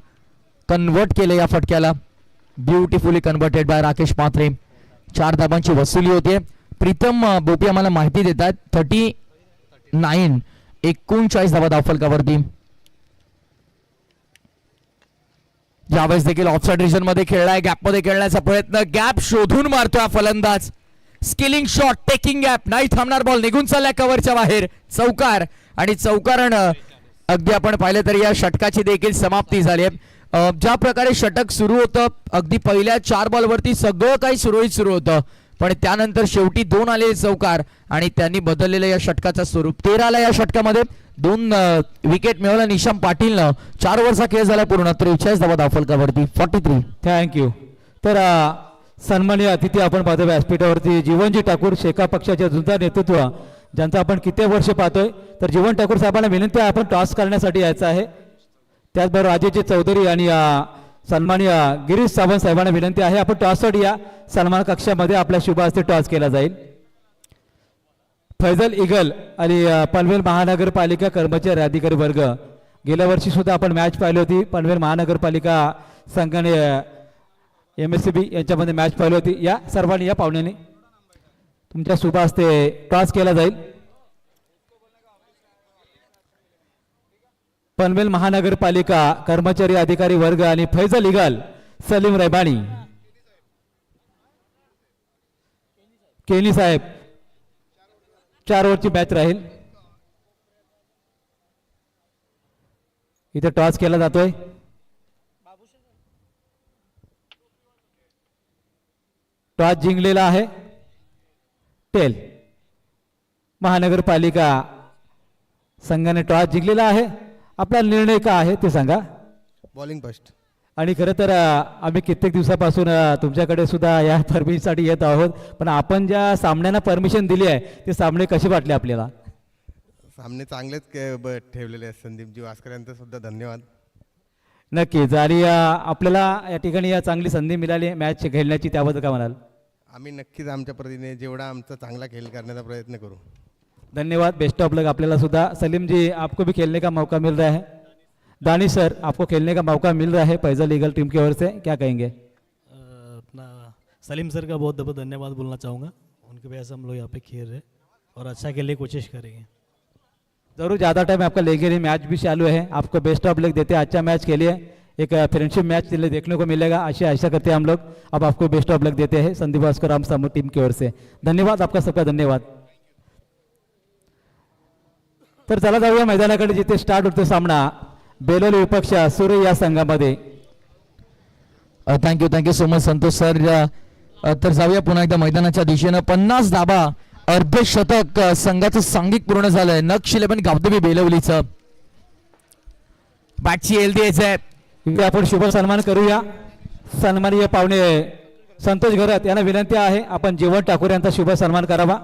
कन्वर्ट केलं या फटक्याला. Beautifully converted by Rakesh Mhatre. 4 धाबांची वसुली होते. प्रीतम बोपी आम्हाला माहिती देतात 39 धाबा धावफलकावरती. यावेळेस देखील ऑफसाइड रिजन मध्ये खेळलाय. गॅप मध्ये खेळण्याचा प्रयत्न. गॅप शोधून मारतोय फलंदाज. Skilling shot, taking gap. नाही थांबणार. बॉल निघून चाललाय कव्हरच्या बाहेर. चौकार. आणि चौकारानं अगदी आपण पाहिलं तर या षटकाची देखील समाप्ती झाली आहे. ज्या प्रकारे षटक सुरू होतं, अगदी पहिल्या 4 बॉलवरती सगळं काही सुरळीत सुरू होतं, पण त्यानंतर शेवटी 2 आलेले चौकार आणि त्यांनी बदललेलं या षटकाचं स्वरूप. 13ला या षटकामध्ये 2 विकेट मिळवला निशाम पाटीलनं. 4 ओव्हरचा खेळ झाला पूर्ण. 43 धावा धावफलकावरती. 43. थँक्यू. तर सन्माननीय अतिथी आपण पाहतो व्यासपीठावरती जीवनजी ठाकूर, शेका पक्षाचे जुंता नेतृत्व, ज्यांचं आपण किती वर्ष पाहतोय. तर जीवन ठाकूर साहेबांना विनंती आहे आपण टॉस करण्यासाठी यायचं आहे. त्याचबरोबर राजेश चौधरी आणि सन्माननीय गिरीश सावंत साहेबांना विनंती आहे आपण टॉससाठी या. सन्मान कक्षामध्ये आपल्या शुभ हस्ते टॉस केला जाईल. फैजल इगल आणि पनवेल महानगरपालिका कर्मचारी अधिकारी वर्ग, गेल्या वर्षी सुद्धा आपण मॅच पाहिली होती. पनवेल महानगरपालिका संघाने MSCB यांच्यामध्ये मॅच पाहिली होती. या सर्वांनी या पाहुण्यांनी तुमच्या शुभ हस्ते टॉस केला जाईल. पनवेल महानगरपालिका कर्मचारी अधिकारी वर्ग आणि फैजल इगल, सलीम रैबानी, केनी साहेब. 4 ओव्हरची मॅच राहील. इथे टॉस केला जातोय. टॉस जिंकलेला आहे टेल. महानगरपालिका संघाने टॉस जिंकलेला आहे. आपला निर्णय काय आहे ते सांगा. Bowling first. आणि खरं तर आम्ही कित्येक दिवसापासून तुमच्याकडे सुद्धा या परमिशनसाठी येत आहोत, पण आपण ज्या सामन्यांना परमिशन दिली आहे ते सामने कसे वाटले आपल्याला? सामने चांगलेच ठेवलेले आहेत. संदीपजी वास्कर यांचं सुद्धा धन्यवाद. नक्कीच. आणि आपल्याला या ठिकाणी या चांगली संधी मिळाली मॅच खेळण्याची, त्याबद्दल काय म्हणाल? आम्ही नक्कीच आमच्या परीने जेवढा आमचा चांगला खेळ करण्याचा प्रयत्न करू. धन्यवाद. बेस्ट ऑफ लक आपल्याला सुद्धा. सलीम जी, आपको भी खेलने का मौका मिल रहा है. दानिश सर, आपको खेलने का मौका मिल रहा है फैजल ईगल टीम की ओर से, क्या कहेंगे? अपना सलीम सर का बहुत बहुत धन्यवाद बोलना चाहूँगा. उनकी वजह से हम लोग यहाँ पे खेल रहे और अच्छा के लिए कोशिश करेंगे. जरूर. ज़्यादा टाइम आपका लेंगे नहीं, मैच भी चालू है. आपको बेस्ट ऑफ लक देते हैं. अच्छा मैच खेलिए. एक फ्रेंडशिप मैच देखने को मिलेगा, आशा करते हैं हम लोग. अब आपको बेस्ट ऑफ लक देते हैं संदीप भास्कर राम समूह टीम की ओर से. धन्यवाद आपका सबका. धन्यवाद. तर चला जाऊया मैदानाकडे, जिथे स्टार्ट होतो सामना बेलोली विपक्ष सूर्य या संघामध्ये. Thank you so much Santosh sir. तर जाऊया पुन्हा एकदा मैदानाच्या दिशेनं. 50 धाबा, अर्धशतक संघाचं सांघिक पूर्ण झालंय. नक्ष 11 गावदेवी बेलवलीचं. बॅटची एल द्यायचं आहे. इथे आपण शुभ सन्मान करूया. सन्माननीय पाहुणे संतोष घरत यांना विनंती आहे आपण जीवन ठाकूर यांचा शुभ सन्मान करावा.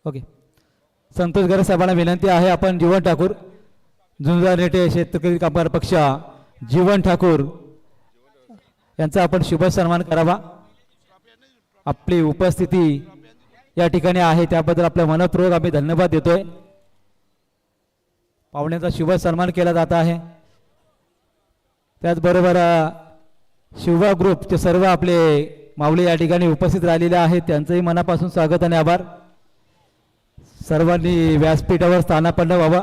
ओके. संतोष घरत साहेबांना विनंती आहे आपण जीवन ठाकूर, झुंजार नेते शेतकरी कामगार पक्ष जीवन ठाकूर यांचा आपण शुभ सन्मान करावा. आपली उपस्थिती या ठिकाणी आहे त्याबद्दल आपल्या मनपूर्वक आम्ही धन्यवाद देतोय. पाहुण्यांचा शुभ सन्मान केला जात आहे. त्याचबरोबर शिवा ग्रुपचे सर्व आपले माऊली या ठिकाणी उपस्थित राहिलेले आहेत, त्यांचंही मनापासून स्वागत आणि आभार. सर्वांनी व्यासपीठावर स्थानापन्न व्हावा.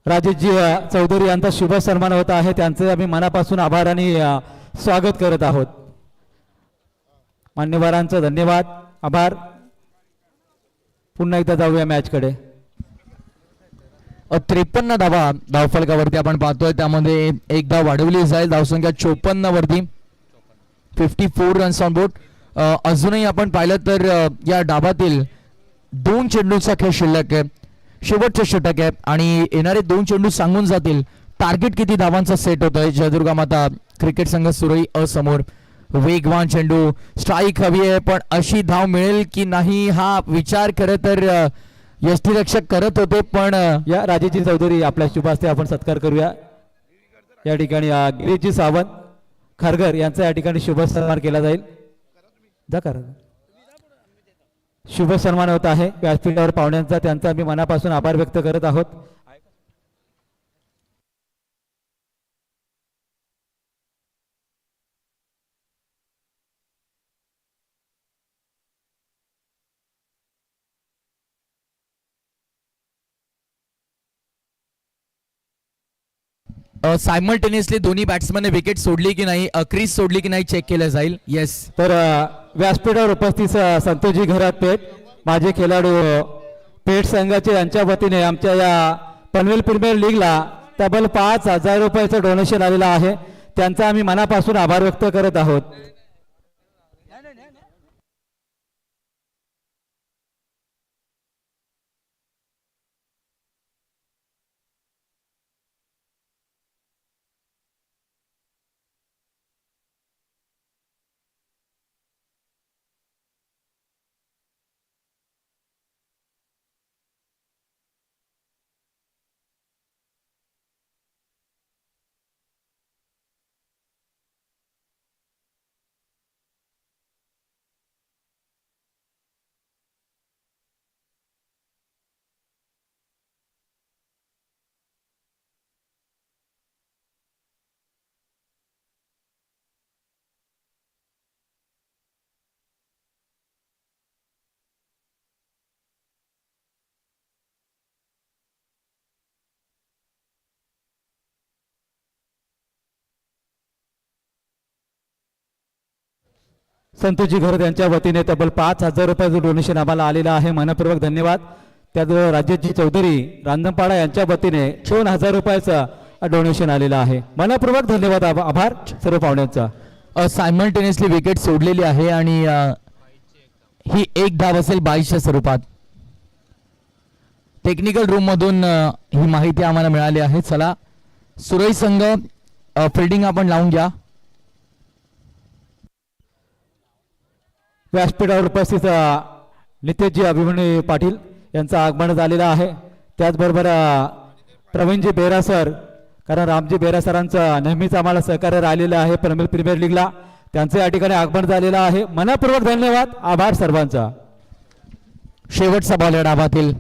राजेशजी चौधरी यांचा शुभ सन्मान होत आहे, त्यांचे आम्ही मनापासून आभार आणि स्वागत करत आहोत. मान्यवरांचं धन्यवाद, आभार. पुन्हा एकदा जाऊया मॅचकडे. 53 धावा धावफलकावरती आपण पाहतोय, त्यामध्ये एक धाव वाढवली जाईल. धावसंख्या 54 वरती, 54 रन्स ऑन बोर्ड. अजूनही आपण पाहिलं तर या डावातील 2 चेंडूचा खेळ शिल्लक आहे, शेवटचे षटक आहे आणि येणारे 2 चेंडू सांगून जातील टार्गेट किती धावांचा सेट होतोय. जयदुर्गा माता क्रिकेट संघ सुरई असमोर वेगवान चेंडू, स्ट्राईक हवी आहे, पण अशी धाव मिळेल की नाही हा विचार खरं तर यष्टीरक्षक करत होते. पण या राजेशजी चौधरी आपल्या शुभ हस्ते आपण सत्कार करूया. या ठिकाणी गिरीशजी सावंत खारघर यांचा या ठिकाणी शुभ सन्मान केला जाईल. जा करा. शुभ सन्मान होत आहे व्यासपीठावर पाहुण्यांचा, त्यांचा आम्ही मनापासून आभार व्यक्त करत आहोत. सायमल्टेनियसली दोन्ही बॅट्समॅनने विकेट सोडली की नाही, क्रीज सोडली की नाही चेक केलं जाईल. येस, तर व्यासपीठावर उपस्थित संतोषजी घरात पेठ माझे खेळाडू पेठ संघाचे यांच्या वतीने आमच्या या पनवेल प्रीमियर लीगला तब्बल 5,000 रुपयाचं डोनेशन आलेलं आहे, त्यांचा आम्ही मनापासून आभार व्यक्त करत आहोत. संतोषजी घरत यांच्या वतीने तब्बल 5,000 रुपयाचं डोनेशन आम्हाला आलेलं आहे, मनपूर्वक धन्यवाद. त्याचबरोबर राजेशजी चौधरी रांजणपाडा यांच्या वतीने 54,000 रुपयाचं डोनेशन आलेलं आहे, मनपूर्वक धन्यवाद, आभार सर्व पाहुण्यांचा. सायमल्टेनियसली विकेट सोडलेली आहे आणि ही एक धाव असेल 22च्या स्वरूपात. टेक्निकल रूम मधून ही माहिती आम्हाला मिळाली आहे. चला सुरई संघ फिल्डिंग आपण लावून घ्या. व्यासपीठावर उपस्थित नितेशजी अभिमन्यू पाटील यांचं आगमन झालेलं आहे. त्याचबरोबर प्रवीणजी बेरा सर, कारण रामजी बेरा सरांचं नेहमीच आम्हाला सहकार्य राहिलेलं आहे पनवेल प्रीमियर लीगला, त्यांचं या ठिकाणी आगमन झालेलं आहे, मनपूर्वक धन्यवाद, आभार सर्वांचा. शेवटचा बॉल या डावातील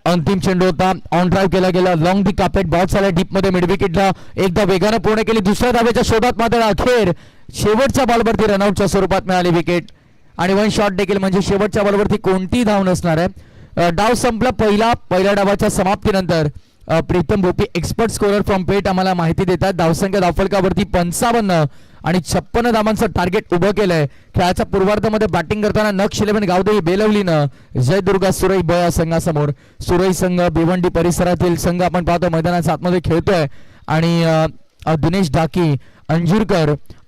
अंतिम चेंडू होता, ऑन ड्राईव्ह केला गेला, लॉंग दी कापेट बॉल आला डीप मध्ये, मिड विकेटला एकदा वेगानं पूर्ण केली. दुसऱ्या धावेच्या शोधात मात्र अखेर शेवटच्या बॉलवरती रनआउटच्या स्वरूपात मिळाली विकेट आणि 1 शॉट देखील, म्हणजे शेवटच्या बॉलवरती कोणतीही धाव नसणार आहे. डाव संपला पहिल्या डावाच्या समाप्तीनंतर. Pritam Bhopi expert scorer from Peth आम्हाला माहिती देतात. धावसंख्या धावफलकावरती 55 आणि 56 धावांचं टार्गेट उभं केलंय. खेळाच्या पूर्वार्धामध्ये बॅटिंग करताना नक्ष 11 गावदेवी बेलवलीनं जयदुर्गा सुरई ब या संघासमोर. सुरई संघ भिवंडी परिसरातील संघ आपण पाहतो मैदानाच्या आतमध्ये खेळतोय आणि दिनेश ढाकी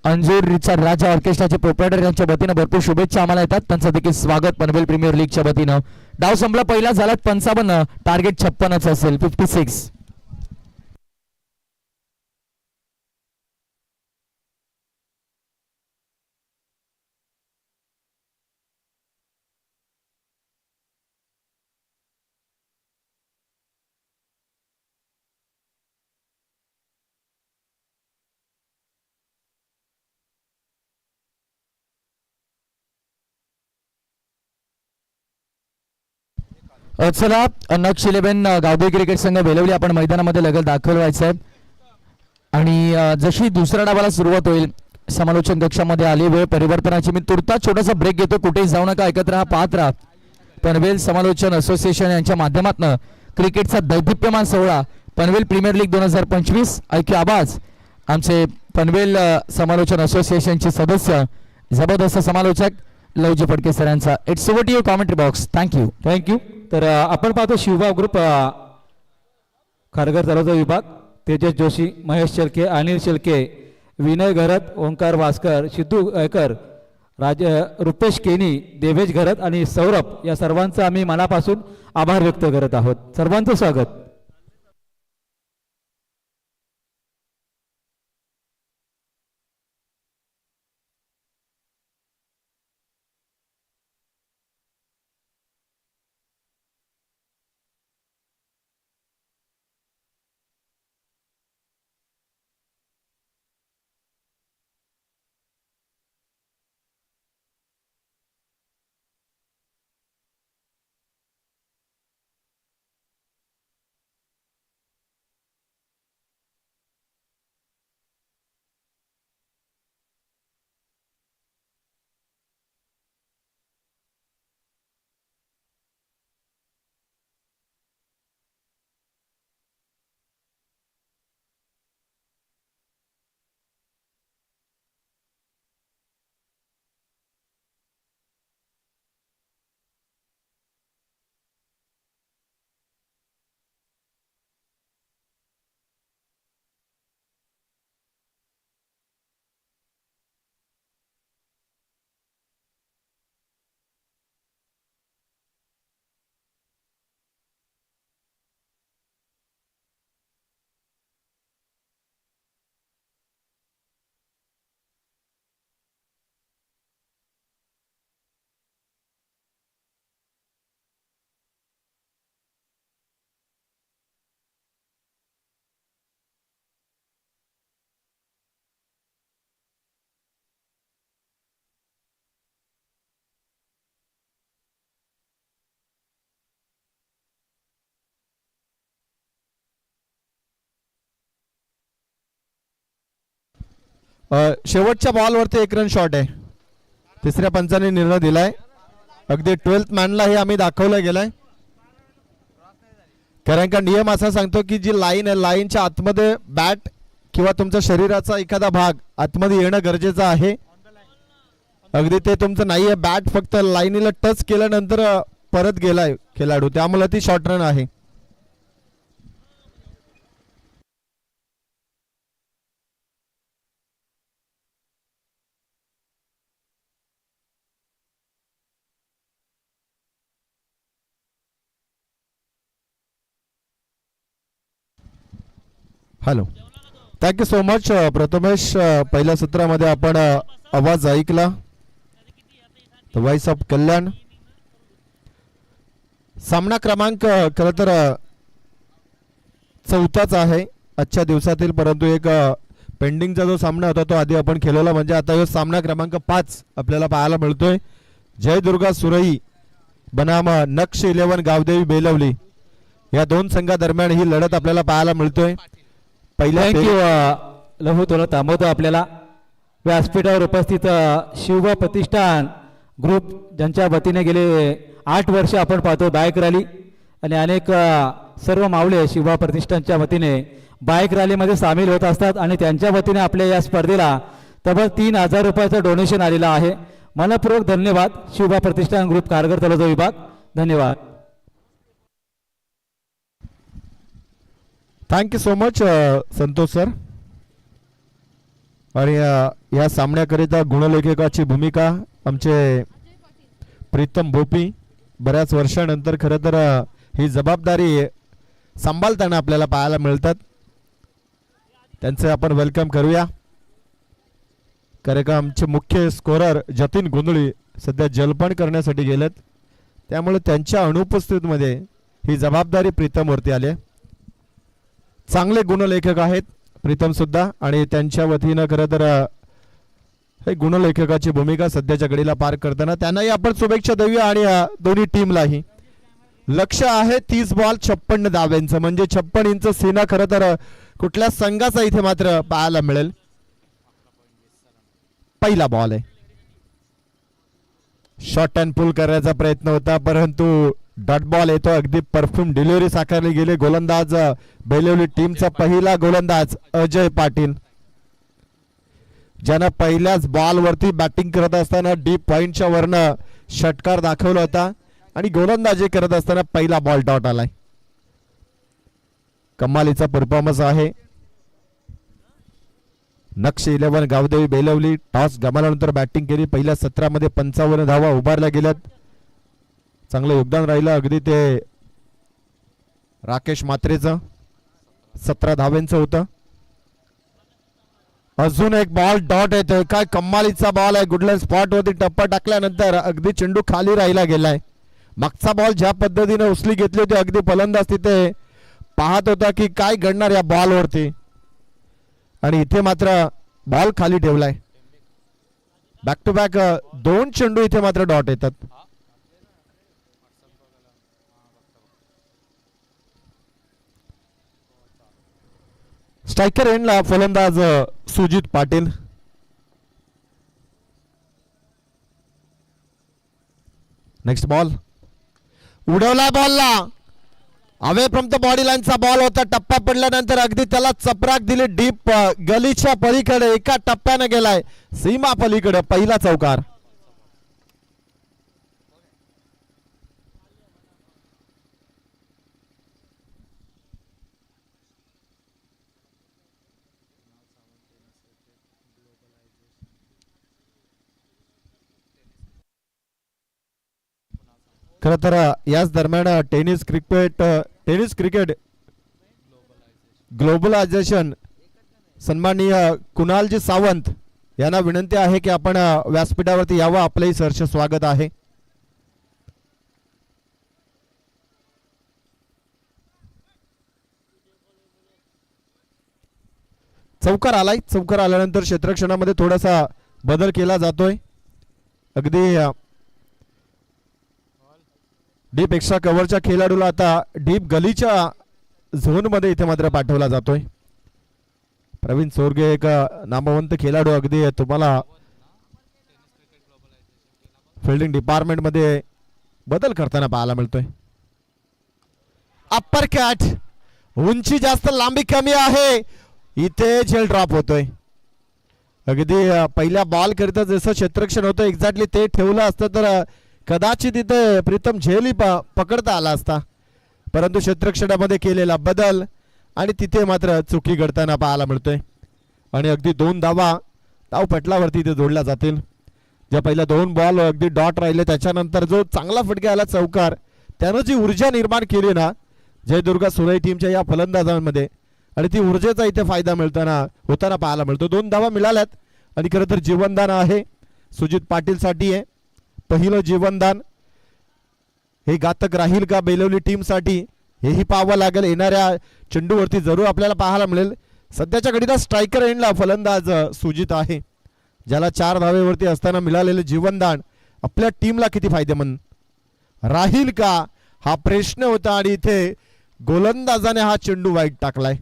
अंजूरचा राजा ऑर्केस्ट्राचे प्रोप्रायटर यांच्या वतीनं भरपूर शुभेच्छा आम्हाला येतात, त्यांचं देखील स्वागत पनवेल प्रीमियर लीगच्या वतीनं. डाव संपला पहिला, झाला 55, टार्गेट 56 असेल, 56. चला नक्ष 11 गावदेवी क्रिकेट संघ बेलवली आपण मैदानामध्ये लगत दाखवायचं आहे आणि जशी दुसऱ्या डावाला सुरुवात होईल समालोचन कक्षामध्ये आली वेळ परिवर्तनाची. मी तुर्तास छोटासा ब्रेक घेतो, कुठेही जाऊ नका, ऐकत राहा, पाहत राहा. पनवेल समालोचन असोसिएशन यांच्या माध्यमातून क्रिकेटचा दैदिप्यमान सोहळा पनवेल प्रीमियर लीग 2025 ऐक्य आवाज आमचे पनवेल समालोचन असोसिएशनचे सदस्य जबरदस्त समालोचक लवजी फडके सरांचा. It's over to your commentary box. Thank you. Thank you. तर आपण पाहतो शिवभाव ग्रुप खारघर तलावचा विभाग. तेजस जोशी, महेश शेळके, अनिल शेळके, विनय घरत, ओंकार वास्कर, सिद्धू गायकर, रुपेश केनी, देवेश घरत आणि सौरभ या सर्वांचं आम्ही मनापासून आभार व्यक्त करत आहोत. सर्वांचं स्वागत. शेवटच्या बॉलवरती 1 रन शॉट आहे. तिसऱ्या पंचाने निर्णय दिलाय. अगदी 12th मॅनला हे आम्ही दाखवलं गेलंय. कारण का नियम असा सांगतो की जी लाईन आहे लाईनच्या आतमध्ये बॅट किंवा तुमच्या शरीराचा एखादा भाग आतमध्ये येणं गरजेचं आहे. अगदी ते तुमचं नाहीये. बॅट फक्त लाईनीला टच केल्यानंतर परत गेलाय खेळाडू, त्यामुळे ती शॉर्ट रन आहे. Hello, thank you so much Prathamesh. पहिल्या सत्रामध्ये आपण आवाज ऐकला. द व्हॉइस ऑफ कल्याण. सामना क्रमांक खरं तर 4थाच आहे आजच्या दिवसातील, परंतु एक पेंडिंगचा जो सामना होता तो आधी आपण खेळवला. म्हणजे आता हा सामना क्रमांक 5 आपल्याला पाहायला मिळतोय. जयदुर्गा सुरई बनाम नक्ष 11 गावदेवी बेलवली या दोन संघादरम्यान ही लढत आपल्याला पाहायला मिळतोय. थँक्यू लहू. तुला थांबवतो. आपल्याला व्यासपीठावर उपस्थित शिव प्रतिष्ठान ग्रुप ज्यांच्या वतीने गेले 8 वर्ष आपण पाहतो बाईक रॅली आणि अनेक सर्व मावळे शिवा प्रतिष्ठानच्या वतीने बाईक रॅलीमध्ये सामील होत असतात आणि त्यांच्या वतीने आपल्या या स्पर्धेला तब्बल 3000 रुपयाचं डोनेशन आलेलं आहे. मनपूर्वक धन्यवाद शिवा प्रतिष्ठान ग्रुप कारगर तलावचा विभाग. धन्यवाद. Thank you so much Santosh sir. आणि या सामन्याकरिता गुणलेखकाची भूमिका आमचे प्रीतम भोपी बऱ्याच वर्षानंतर खरं तर ही जबाबदारी सांभाळताना आपल्याला पाहायला मिळतात. त्यांचे आपण वेलकम करूया. कारण का आमचे मुख्य स्कोरर जतीन गोंधळी सध्या जलपान करण्यासाठी गेलेत, त्यामुळे त्यांच्या अनुपस्थितीमध्ये ही जबाबदारी प्रीतमवरती आली. चांगले गुणलेखक आहेत प्रीतम सुद्धा आणि त्यांच्या वतीनं खरं तर हे गुणलेखकाची भूमिका सध्याच्या घडीला पार करताना त्यांनाही आपण शुभेच्छा देऊया. आणि दोन्ही टीमलाही लक्ष आहे 30 बॉल 56 धाव्यांचं, म्हणजे 56 इंच सीना खरं तर कुठल्या संघाचा इथे मात्र पाहायला मिळेल. पहिला बॉल आहे. शॉट अँड पुल करायचा प्रयत्न होता, परंतु डॉट बॉल येतो, अगदी परफ्यूम डिलिव्हरी साकारली गेली. गोलंदाज बेलवली टीमचा पहिला गोलंदाज अजय पाटील, ज्यानं पहिल्याच बॉल वरती बॅटिंग करत असताना डीप पॉइंटच्या वरनं षटकार दाखवला होता आणि गोलंदाजी करत असताना पहिला बॉल डॉट आलाय. कमालीचा परफॉर्मन्स आहे. नक्ष 11 गावदेवी बेलवली टॉस गमावल्यानंतर बॅटिंग केली. पहिल्या 17 मध्ये 55 धावा उभारल्या गेल्यात. चांगलं योगदान राहिलं अगदी ते राकेश मात्रेचं 17 धाव्यांचं होतं. अजून एक बॉल डॉट येतोय. काय कमालीचा बॉल आहे. गुडलँड स्पॉट वरती टप्पा टाकल्यानंतर अगदी चेंडू खाली राहिला गेलाय. मागचा बॉल ज्या पद्धतीने उचली घेतली होती अगदी फलंदाज तिथे पाहत होता की काय घडणार या बॉल वरती, आणि इथे मात्र बॉल खाली ठेवलाय. बॅक टू बॅक 2 चेंडू इथे मात्र डॉट येतात. स्ट्रायकर एंडला फलंदाज सुजित पाटील. नेक्स्ट बॉल उडवला, बॉलला अवे फ्रॉम द बॉडी लाईनचा बॉल होता. टप्पा पडल्यानंतर अगदी त्याला चपराक दिली. डीप गलीच्या पलीकडे एका टप्प्याने गेलाय सीमा पलीकडे. पहिला चौकार. खरं तर याच दरम्यान टेनिस क्रिकेट ग्लोबलायझेशन सन्माननीय कुणालजी सावंत यांना विनंती आहे की आपण व्यासपीठावरती यावं. आपलंही सहर्ष स्वागत आहे. चौकार आलाय. चौकार आल्यानंतर क्षेत्ररक्षणामध्ये थोडासा बदल केला जातोय. अगदी डीप एक्स्ट्रा कव्हरच्या खेळाडूला आता डीप गलीच्या झोन मध्ये इथे मात्र पाठवला जातोय. प्रवीण सोरगे एक नामवंत खेळाडू अगदी तुम्हाला फिल्डिंग डिपार्टमेंट मध्ये बदल करताना पाहायला मिळतोय. अप्पर कॅट, उंची जास्त लांबी कमी आहे. इथे झेल ड्रॉप होतोय. अगदी पहिल्या बॉल करिता जसं क्षेत्ररक्षण होतं एक्झॅक्टली ते ठेवलं असतं तर कदाचित इथे प्रीतम झेल पकडता आला असता, परंतु क्षेत्ररक्षणामध्ये केलेला बदल आणि तिथे मात्र चुकी घडताना पाहायला मिळतोय. आणि अगदी 2 धावा धावपटलावरती इथे जोडल्या जातील. ज्या पहिल्या 2 बॉल अगदी डॉट राहिले त्याच्यानंतर जो चांगला फटका आला चौकार, त्यानं जी ऊर्जा निर्माण केली ना जयदुर्गा सुरई टीमच्या या फलंदाजांमध्ये, आणि ती ऊर्जेचा इथे फायदा होताना पाहायला मिळतो. 2 धावा मिळाल्यात आणि खरं तर जीवनदान आहे सुजित पाटील साठी आहे. पहिलं जीवनदान हे घातक राहील का बेलवली टीम साठी हेही पाहावं लागेल. येणाऱ्या चेंडूवरती जरूर आपल्याला पाहायला मिळेल. सध्याच्या घडीला स्ट्रायकर एंडला फलंदाज सुजित आहे, ज्याला 4 धावेवरती असताना मिळालेले जीवनदान आपल्या टीमला किती फायदेमंद राहील का हा प्रश्न होता. आणि इथे गोलंदाजाने हा चेंडू वाईट टाकलाय.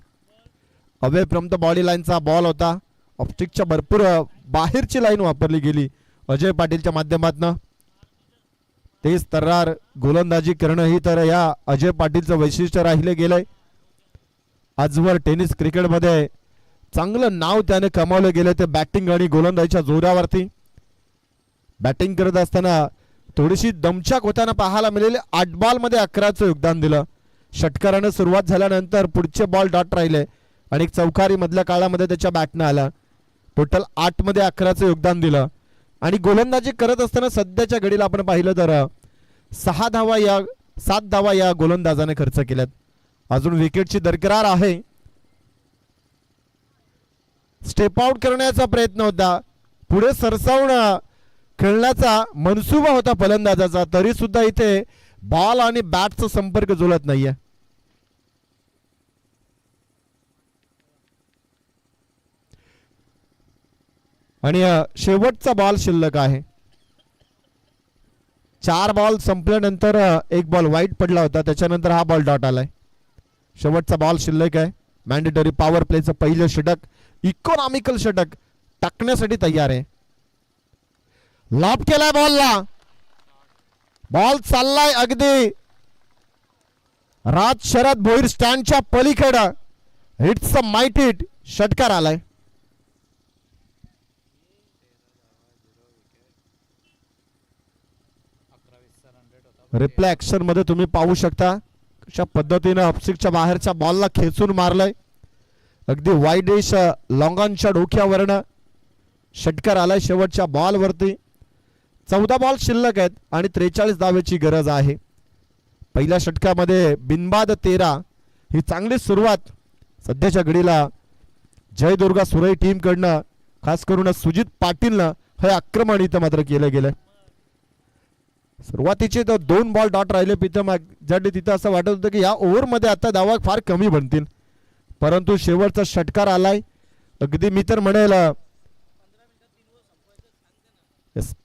अवे फ्रॉम द बॉडी लाईनचा बॉल होता. ऑप्टिकच्या भरपूर बाहेरची लाईन वापरली गेली अजय पाटीलच्या माध्यमातून. तेच तर्रार गोलंदाजी करणं ही तर या अजय पाटीलचं वैशिष्ट्य राहिले गेलंय. आजवर टेनिस क्रिकेटमध्ये चांगलं नाव त्याने कमावलं गेलं ते बॅटिंग आणि गोलंदाजीच्या जोरावरती. बॅटिंग करत असताना थोडीशी दमछाक होताना पाहायला मिळेल. 8 बॉलमध्ये 11चं योगदान दिलं. षटकारानं सुरुवात झाल्यानंतर पुढचे बॉल डॉट राहिले आणि चौकारी मधल्या काळामध्ये त्याच्या बॅटनं आला. टोटल 8 मध्ये 11चं योगदान दिलं. आणि गोलंदाजी करत असताना सध्याच्या घडीला आपण पाहिलं तर 7 धावा या गोलंदाजाने खर्च केल्यात. अजून विकेटची दरकरार आहे. स्टेप आउट करण्याचा प्रयत्न होता, पुढे सरसावून खेळण्याचा मनसुबा होता फलंदाजाचा, तरी सुद्धा इथे बॉल आणि बॅटचा संपर्क जुळत नाहीये. आणि शेवटचा बॉल शिल्लक आहे. 4 बॉल संपल्यानंतर 1 बॉल वाईट पडला होता, त्याच्यानंतर हा बॉल डॉट आलाय. शेवटचा बॉल शिल्लक आहे. मॅन्डेटरी पॉवर प्लेचं पहिलं षटक, इकॉनॉमिकल षटक टाकण्यासाठी तयार आहे. लॉब केलाय बॉलला, बॉल चाललाय अगदी राज शरद भोईर स्टँडच्या पलीकडं हिट्स अ माइट हिट, षटकार आलाय. रिप्ले ऍक्शन मध्ये तुम्ही पाहू शकता कशा पद्धतीने ऑफस्टिकच्या बाहेरच्या बॉलला खेचून मारलंय. अगदी वाईड डिश लॉंगॉनच्या डोक्यावरनं षटकार आलाय शेवटच्या बॉल वरती. 14 बॉल शिल्लक आहेत आणि 43 धावेची गरज आहे. पहिल्या षटकामध्ये बिनबाद 13 ही चांगली सुरुवात सध्याच्या घडीला जयदुर्गा सुरई टीम कडनं खास करून सुजित पाटीलनं हे आक्रमण इथं मात्र केलं गेलं. सुरुवातीचे तर 2 बॉल डॉट राहिले तिथं असं वाटत होतं की या ओव्हरमध्ये आता धावा फार कमी बनतील, परंतु शेवटचा षटकार आलाय. अगदी मी तर म्हणेल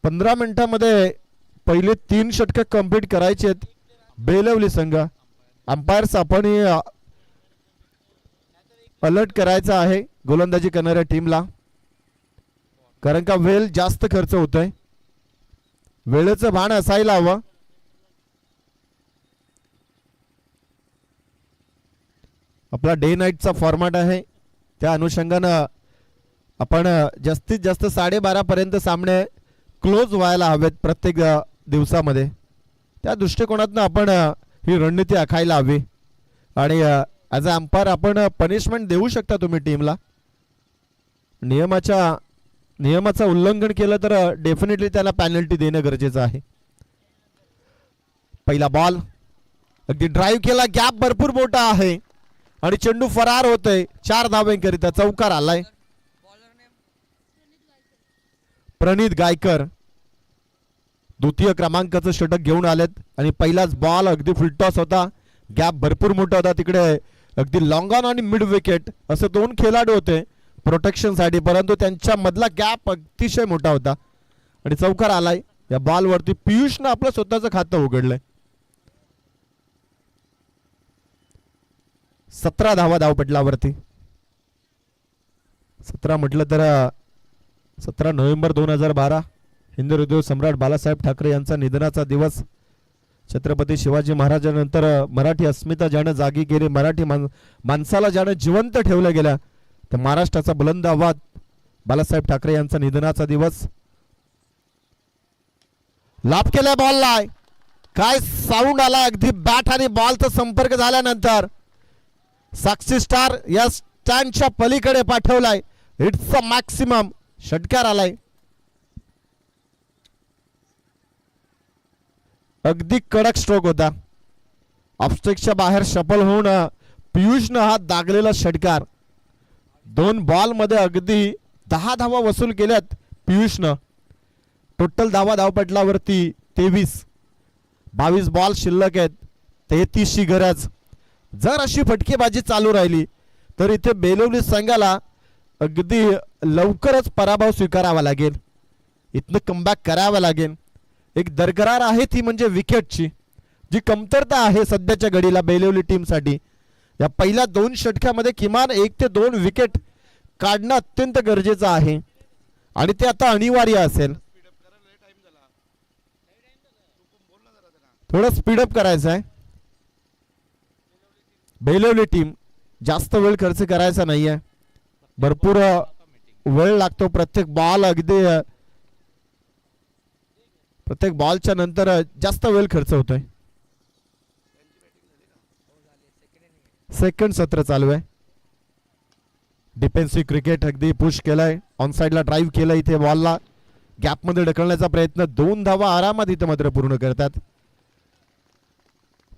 15 मिनिटांमध्ये पहिले 3 षटक कंप्लीट करायचे आहेत बेलवली संघ. अंपायर्स आपण अलर्ट करायचा आहे गोलंदाजी करणाऱ्या टीमला, कारण का वेळ जास्त खर्च होतोय. वेळेचं भान असायला हवं. आपला डे नाईटचा फॉर्मॅट आहे, त्या अनुषंगानं आपण जास्तीत जास्त 12:30 पर्यंत सामने क्लोज व्हायला हवेत प्रत्येक दिवसामध्ये. त्या दृष्टिकोनातनं आपण ही रणनीती आखायला हवी. आणि ॲज अ अंपायर आपण पनिशमेंट देऊ शकता तुम्ही टीमला. नियमाचं उल्लंघन केलं तर डेफिनेटली त्याला पॅनल्टी देणं गरजेचं आहे. पहिला बॉल अगदी ड्राईव्ह केला, गॅप भरपूर मोठा आहे आणि चेंडू फरार होतोय. 4 धावेकरिता चौकार आलाय. प्रणित गायकर द्वितीय क्रमांकाचं षटक घेऊन आलेत आणि पहिलाच बॉल अगदी फुलटॉस होता. गॅप भरपूर मोठा होता तिकडे. अगदी लॉंग ऑन आणि मिड विकेट असे 2 खेळाडू होते प्रोटेक्शन साठी, परंतु त्यांच्या मधला गॅप अतिशय मोठा होता आणि चौकार आलाय. या बॉल वरती पियुषनं आपलं स्वतःचं खातं उघडलंय. 17 धावा धावपटलावरती. 17 म्हटलं तर 17 नोव्हेंबर 2012 हिंदू हृदय सम्राट बाळासाहेब ठाकरे यांचा निधनाचा दिवस. छत्रपती शिवाजी महाराजांनंतर मराठी अस्मिता ज्यानं जागी केली, मराठी माणसाला ज्यानं जिवंत ठेवलं गेलं, तर महाराष्ट्राचा बुलंद आवाज बाळासाहेब ठाकरे यांचा निधनाचा दिवस. लाभ केल्या बॉलला, काय साऊंड आला. अगदी बॅट आणि बॉलचा संपर्क झाल्यानंतर साक्षी स्टार या स्टँडच्या पलीकडे पाठवलाय. इट्स अ मॅक्सिमम, षटकार आलाय. अगदी कडक स्ट्रोक होता. ऑफस्ट्रिकच्या बाहेर सफल होऊन पियुषनं हात दागलेला षटकार. 2 बॉल मध्ये अगदी 10 धावा वसूल केल्यात पियुषनं. टोटल धावपटलावरती 23. 22 बॉल शिल्लक आहेत, 33 ची गरज. जर अशी फटकेबाजी चालू राहिली तर इथे बेलवली संघाला अगदी लवकरच पराभव स्वीकारावा लागेल. इथनं कमबॅक करावं लागेल. एक दरकरार आहे ती म्हणजे विकेटची जी कमतरता आहे सध्याच्या घडीला बेलवली टीमसाठी. या पहिल्या 2 षटकामध्ये किमान 1 ते 2 विकेट काढणं अत्यंत गरजेचं आहे आणि ते आता अनिवार्य असेल. थोडं स्पीडअप करायचं आहे. बेलवली टीम जास्त वेळ खर्च करायचा नाहीये. भरपूर वेळ लागतो. प्रत्येक बॉलच्या नंतर जास्त वेळ खर्च होतोय. सेकंड सत्र चालू आहे. डिफेन्सिव्ह क्रिकेट अगदी पुश केलाय. ऑन साइडला ड्राईव्ह केलं. इथे बॉलला गॅप मध्ये ढकलण्याचा प्रयत्न. 2 धावा आरामात इथे मात्र पूर्ण करतात.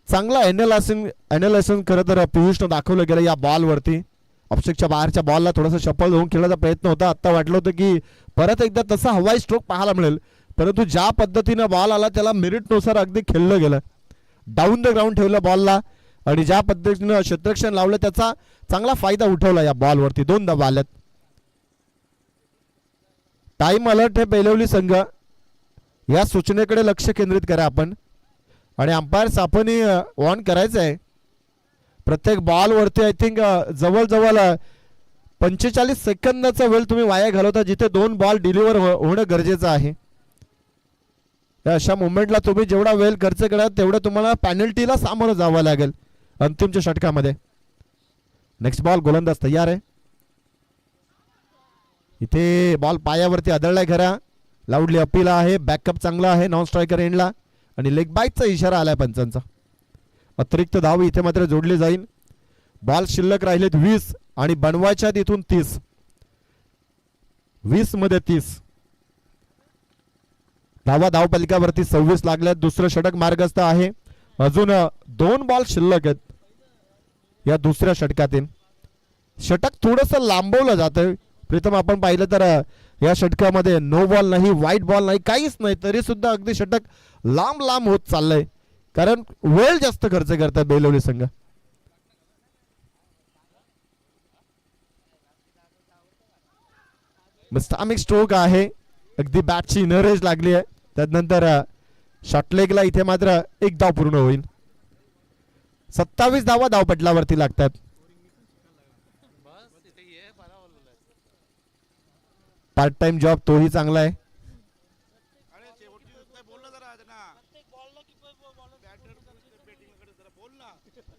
चांगला एनालिसिस खरं तर पियुषनं दाखवलं गेलं या बॉल वरती. ऑफस्टिकच्या बाहेरच्या बॉलला थोडासा शफल होऊन खेळण्याचा प्रयत्न होता. आता वाटलं होतं की परत एकदा तसा हवाई स्ट्रोक पाहायला मिळेल, परंतु ज्या पद्धतीने बॉल आला त्याला मेरिटनुसार अगदी खेळलं गेलं. डाऊन द ग्राउंड ठेवलं बॉलला आणि ज्या पद्धतीने क्षेत्ररक्षण लावलं त्याचा चांगला फायदा उठवला या बॉल वरती. 2 धावा आल्यात. टाइम अलर्ट हे बेलवली संघ या सूचनेकडे लक्ष केंद्रित करा आपण आणि अंपायर्स आपण ऑन करायचं आहे. प्रत्येक बॉल वरती आय थिंक जवळजवळ 45 सेकंदाचा वेळ तुम्ही वाया घालवता, जिथे 2 बॉल डिलिव्हर होणं गरजेचं आहे. या अशा मुवमेंटला तुम्ही जेवढा वेळ खर्च करा तेवढं तुम्हाला पॅनल्टीला सामोरं जावं लागेल. अंतिमच्या षटकामध्ये. नेक्स्ट बॉल, गोलंदाज तयार आहे. इथे बॉल पायावरती आदळलाय खरा. लाऊडली अपील आहे. बॅकअप चांगला आहे नॉन स्ट्रायकर एंडला आणि लेग बाईटचा इशारा आलाय पंचांचा. अतिरिक्त धाव इथे मात्र जोडली जाईल. बॉल शिल्लक राहिलेत 20 आणि बनवायच्या तिथून 30. 20 मध्ये 30 धावा धावपलकावरती 26 लागल्यात. दुसरं षटक मार्गस्थ आहे. अजून 2 बॉल शिल्लक आहेत या दुसऱ्या षटकातील. षटक थोडस लांबवलं जातंय. प्रीतम आपण पाहिलं तर या षटकामध्ये नो बॉल नाही, व्हाईट बॉल नाही, काहीच नाही, तरी सुद्धा अगदी षटक लांब लांब होत चाललंय कारण वेळ जास्त खर्च करतात बेलवली संघ. मिस्टामिक स्ट्रोक आहे. अगदी बॅटची इनरेज लागली आहे. त्यानंतर शॉटलेगला इथे मात्र 1 धाव पूर्ण होईल. 27 धावा धावपटलावरती लागतात. पार्ट टाइम जॉब तोही चांगला आहे.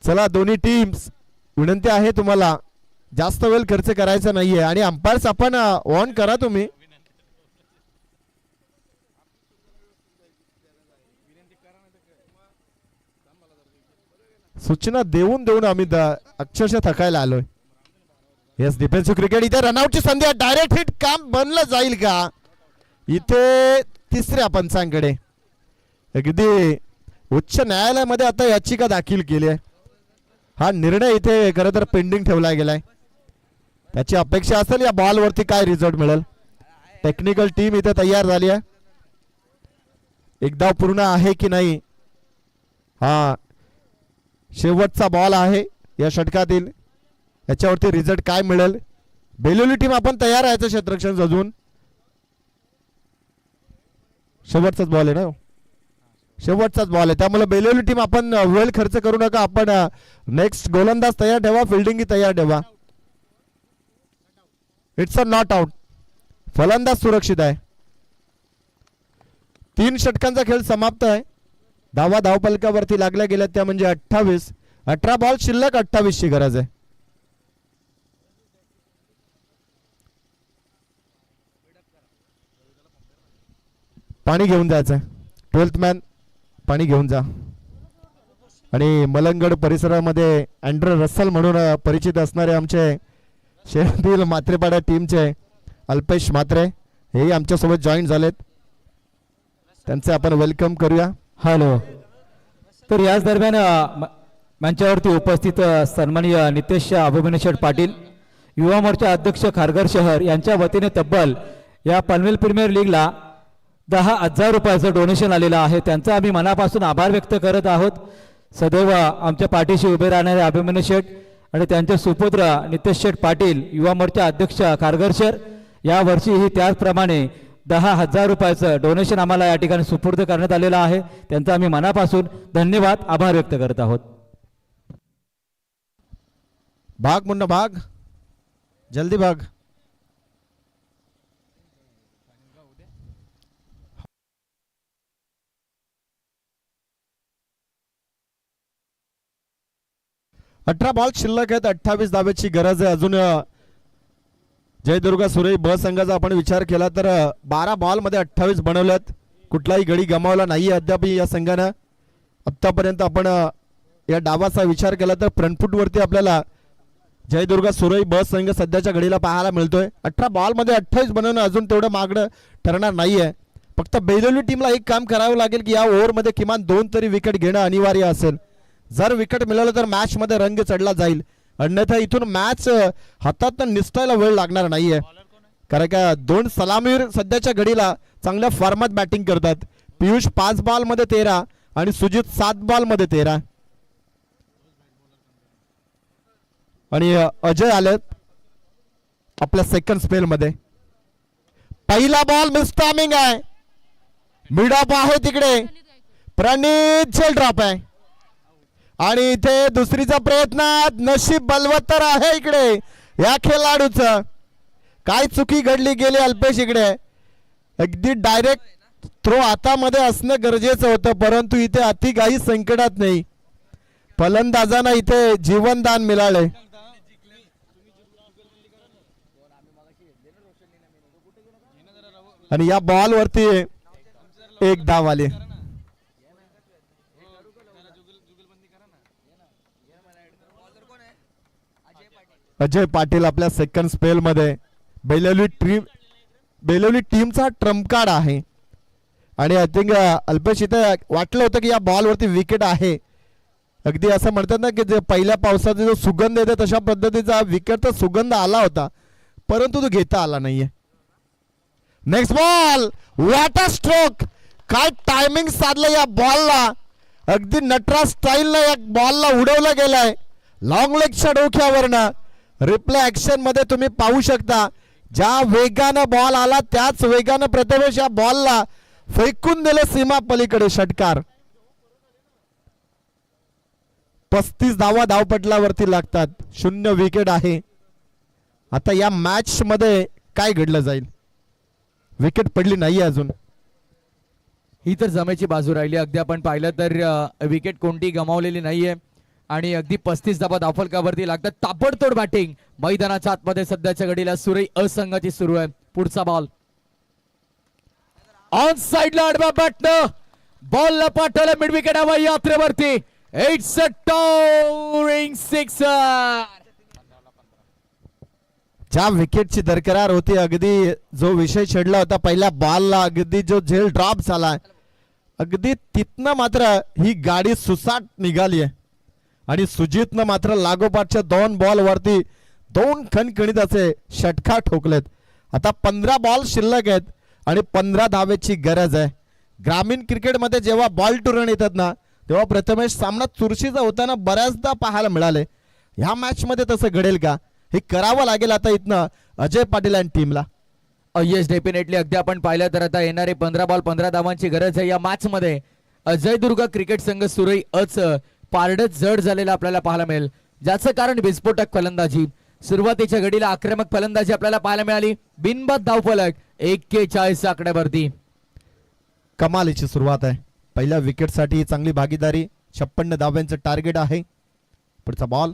चला दोन्ही टीम्स, विनंती आहे तुम्हाला जास्त वेळ खर्च करायचा नाहीये आणि अंपायर्स आपण ऑन करा. तुम्ही सूचना देऊन देऊन आम्ही अक्षरशः थकायला आलोय. Yes, defensive cricket. इथे रनआउटची संधी आहे. डायरेक्ट हिट काम बनलं जाईल का? इथे तिसऱ्या पंचांकडे अगदी उच्च न्यायालयामध्ये आता याचिका दाखल केली आहे. हा निर्णय इथे खरं तर पेंडिंग ठेवला गेलाय. त्याची अपेक्षा असेल या बॉलवरती काय रिझल्ट मिळेल. टेक्निकल टीम इथे तयार झाली आहे. 1 धाव पूर्ण आहे की नाही. हा शेवटचा बॉल आहे या षटकातील. याच्यावरती रिझल्ट काय मिळेल. बेलवली टीम आपण तयार आहे क्षेत्ररक्षण अजून. शेवटचाच बॉल आहे ना, शेवटचाच बॉल आहे. त्यामुळे बेलवली टीम आपण वेळ खर्च करू नका. आपण नेक्स्ट गोलंदाज तयार ठेवा, फिल्डिंग तयार ठेवा. It's a not out. फलंदाज सुरक्षित आहे. 3 षटकांचा खेळ समाप्त आहे. धावा धावपलकावरती लागल्या गेल्या त्या म्हणजे 28. 18 बॉल शिल्लक, 28 ची गरज आहे. पाणी घेऊन जायचंय. 12th मॅन पाणी घेऊन जा. आणि मलंगड परिसरामध्ये अँड्रे रसल म्हणून परिचित असणारे आमचे शहरातील मात्रेपाडा टीमचे अल्पेश म्हात्रे हेही आमच्यासोबत जॉईन झालेत. त्यांचे आपण वेलकम करूया. हॅलो. तर याच दरम्यान मंचावरती उपस्थित सन्माननीय नितेश अभिमन्यू पाटील, युवा मोर्चा अध्यक्ष खारघर शहर यांच्या वतीने तब्बल या पनवेल प्रीमियर लीगला 10,000 रुपयाचं डोनेशन आलेलं आहे. त्यांचा आम्ही मनापासून आभार व्यक्त करत आहोत. सदैव आमच्या पाठीशी उभे राहणारे अभिमन्यू शेठ आणि त्यांचे सुपुत्र नितेश शेठ पाटील, युवा मोर्चा अध्यक्ष खारघर शहर, यावर्षीही त्याचप्रमाणे 10,000 रुपयाचं डोनेशन आम्हाला या ठिकाणी सुपूर्द करण्यात आलेलं आहे. त्यांचा आम्ही मनापासून धन्यवाद, आभार व्यक्त करत आहोत. भाग मुन्ना भाग, जल्दी भाग. अठरा बॉल शिल्लक आहेत. 28 धावेची गरज आहे. अजून जयदुर्गा सुरई ब संघाचा आपण विचार केला तर 12 बॉल मध्ये 28 बनवल्यात. कुठलाही गडी गमावला नाही अद्याप या संघानं. आतापर्यंत आपण या डावाचा विचार केला तर फ्रंट फूट वरती आपल्याला जयदुर्गा सुरई ब संघ सध्याच्या घडीला पाहायला मिळतोय. 18 बॉल मध्ये 28 बनवणं अजून तेवढं मागणं ठरणार नाहीये. फक्त बेलवली टीमला एक काम करावं लागेल की या ओव्हरमध्ये किमान 2 तरी विकेट घेणं अनिवार्य असेल. जर विकेट मिळालं तर मॅच मध्ये रंग चढला जाईल. अन्यथा इथून मॅच हातात निसटायला वेळ लागणार नाहीये. कारण का 2 सलामीर सध्याच्या घडीला चांगल्या फॉर्मात बॅटिंग करतात. पियुष 5 बॉल मध्ये 13 आणि सुजित 7 बॉल मध्ये 13 आणि अजय आलेत आपल्या सेकंड स्पेल मध्ये. पहिला बॉल मिस टायमिंग आहे. मिड ऑफ आहे तिकडे. प्रणीत झेल ड्रॉप आहे आणि इथे दुसरीचा प्रयत्न. नशीब बलवत्तर आहे इकडे या खेळाडूचं. काय चुकी घडली गेली अल्पेश इकडे. अगदी डायरेक्ट थ्रो हातामध्ये असणं गरजेचं होतं परंतु इथे अति काही संकटात नाही. फलंदाजांना इथे जीवनदान मिळाले आणि या बॉल वरती एक धाव आली. अजय पाटील आपल्या सेकंड स्पेल मध्ये बेलवली टीमचा ट्रम्प कार्ड आहे आणि आय थिंक अल्पेश इथे वाटलं होतं की या बॉल वरती विकेट आहे. अगदी असं म्हणतात ना की जे पहिल्या पावसाचा जो सुगंध येते तशा पद्धतीचा विकेटचा सुगंध आला होता परंतु तो घेता आला नाहीये. Next ball what a stroke. काय टायमिंग साधलं या बॉलला. अगदी नटराज स्टाईलनं या बॉलला उडवलं गेलंय लॉंग लेगच्या डोक्यावरनं. रिप्ले ऍक्शन मध्ये तुम्ही पाहू शकता ज्या वेगानं बॉल आला त्याच वेगानं प्रथमेश या बॉलला फेकून दिलं सीमा पलीकडे. षटकार. 35 धावा धावपटलावरती लागतात. 0 विकेट आहे. आता या मॅच मध्ये काय घडलं जाईल. विकेट पडली नाही अजून. ही तर जमेची बाजू राहिली. अगदी आपण पाहिलं तर विकेट कोणती गमावलेली नाहीये आणि अगदी 35 धावा धावफलकावरती लागतात. ताबडतोड बॅटिंग मैदानाच्या आतमध्ये सध्याच्या घडीला सुरई असंघाची सुरू आहे. पुढचा बॉल ऑन साइडला आडवा बॅटनं बॉलला पाठवलं मिड विकेट हवा यात्रेवरती. It's a towering sixer. ज्या विकेटची दरकरार होती अगदी जो विषय छेडला होता पहिल्या बॉलला अगदी जो झेल ड्रॉप झाला अगदी तिथनं मात्र ही गाडी सुसाट निघाली आहे आणि सुजितनं मात्र लागोपाठच्या 2 बॉल वरती 2 खणखणीत असे षटकार ठोकलेत. आता 15 बॉल शिल्लक आहेत आणि 15 धावेची गरज आहे. ग्रामीण क्रिकेटमध्ये जेव्हा बॉल टू रन येतात ना तेव्हा प्रथमेश सामना चुरशीचा होताना बऱ्याचदा पाहायला मिळाले. ह्या मॅच मध्ये तसं घडेल का हे करावं लागेल आता इथनं अजय पाटील आणि टीमला. Yes definitely. अगदी आपण पाहिलं तर आता येणारे 15 बॉल 15 धावांची गरज आहे या मॅच मध्ये. जयदुर्ग क्रिकेट संघ सुरई अच पारडच जड झालेला आपल्याला पाहायला मिळेल ज्याचं कारण विस्फोटक फलंदाजी. सुरुवातीच्या घडीला आक्रमक फलंदाजी आपल्याला पाहायला मिळाली. बिनबाद धावफलक 41 आकड्यावरती. कमालीची सुरुवात आहे. पहिल्या विकेटसाठी चांगली भागीदारी. 56 धाव्यांचं टार्गेट आहे. पुढचा बॉल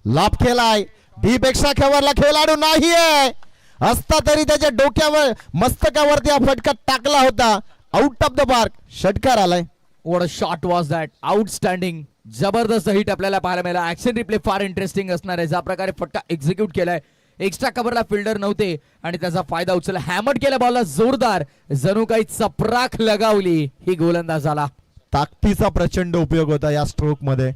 लाभ केलाय. डीप पेक्षा खेळवरला खेळाडू नाहीये असता तरी त्याच्या डोक्यावर मस्तकावरती हा फटका टाकला होता. Out of the park. षटकार आलाय. What a shot was that. Outstanding जबरदस्त हिट आपल्याला पाहायला मिळाला. ऍक्शन रिप्ले फार इंटरेस्टिंग असणार आहे. ज्या प्रकारे फटका एक्झिक्यूट केलाय. एक्स्ट्रा कव्हरला फिल्डर नव्हते आणि त्याचा फायदा उचलला. हॅमर केला बॉलला जोरदार जणू काही चपराक लगावली ही गोलंदाजाला. ताकदीचा प्रचंड उपयोग होता या स्ट्रोक मध्ये.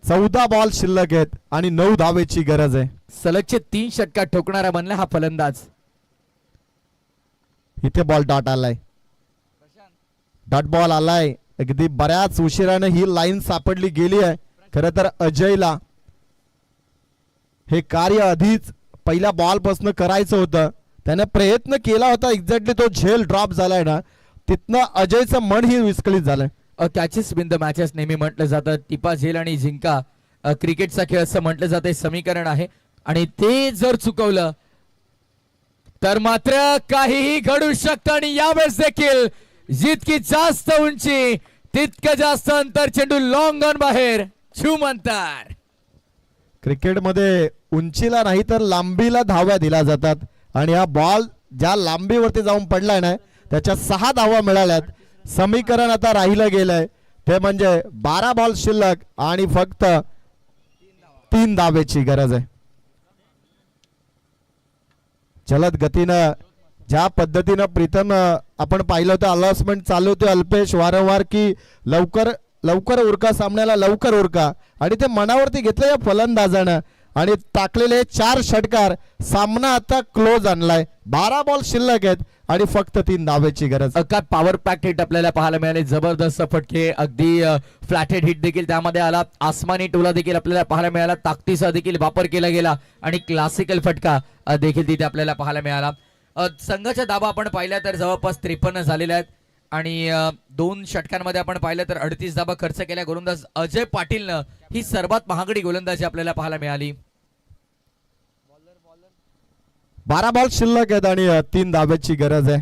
14 बॉल शिल्लक आहेत आणि 9 धावेची गरज आहे. सलगचे 3 षटकार ठोकणारा बनला हा फलंदाज. इथे बॉल डॉट आलाय. डॉट बॉल आलाय. अगदी बऱ्याच उशिराने ही लाईन सापडली गेली आहे. खरं तर अजयला हे कार्य आधीच पहिल्या बॉल पासून करायचं होतं. त्याने प्रयत्न केला होता. एक्झॅक्टली तो झेल ड्रॉप झालाय ना तिथनं अजयचं मन ही विस्कळीत झालंय. कॅचेस विन द मॅचेस नेहमी म्हटलं जातं. टिपा झेल आणि जिंका क्रिकेटचा खेळ असं म्हटलं जातं. समीकरण आहे आणि ते जर चुकवलं तर मात्र काहीही घडू शकतं. आणि यावेळेस देखील जितकी जास्त उंची तितकं जास्त अंतर. चेंडू लॉंग ऑन बाहेर. झूम अंतर. क्रिकेटमध्ये उंचीला नाही तर लांबीला धाव्या दिल्या जातात आणि हा बॉल ज्या लांबीवरती जाऊन पडलाय ना त्याच्या 6 धावा मिळाल्यात. समीकरण आता राहिलं गेलंय ते म्हणजे 12 बॉल शिल्लक आणि फक्त 3 धावेची गरज आहे. जलद गतीनं ज्या पद्धतीनं प्रीतम आपण पाहिलं होतं अनाउन्समेंट चालू होते अल्पेश वारंवार की लवकर लवकर उरका सामन्याला लवकर उरका आणि ते मनावरती घेतलं या फलंदाजानं आणि टाकलेले 4 षटकार. सामना आता क्लोज आणलाय. 12 बॉल शिल्लक आहेत आणि फक्त 3 धावेची गरज. काय पॉवर पॅक्ट हिट आपल्याला पाहायला मिळाले. जबरदस्त फटके. अगदी फ्लॅटेड हिट देखील त्यामध्ये आला. आसमानी टोला देखील आपल्याला पाहायला मिळाला. ताकदीचा देखील वापर केला गेला आणि क्लासिकल फटका देखील तिथे आपल्याला पाहायला मिळाला. संघाच्या धावा आपण पाहिल्या तर जवळपास 53 झालेल्या आहेत आणि 2 षटकांमध्ये आपण पाहिलं तर 38 धावा खर्च केल्या. गोलंदाज अजय पाटीलनं ही सर्वात महागडी गोलंदाजी आपल्याला पाहायला मिळाली. 12 बॉल शिल्लक आहेत आणि 3 धावेची गरज आहे.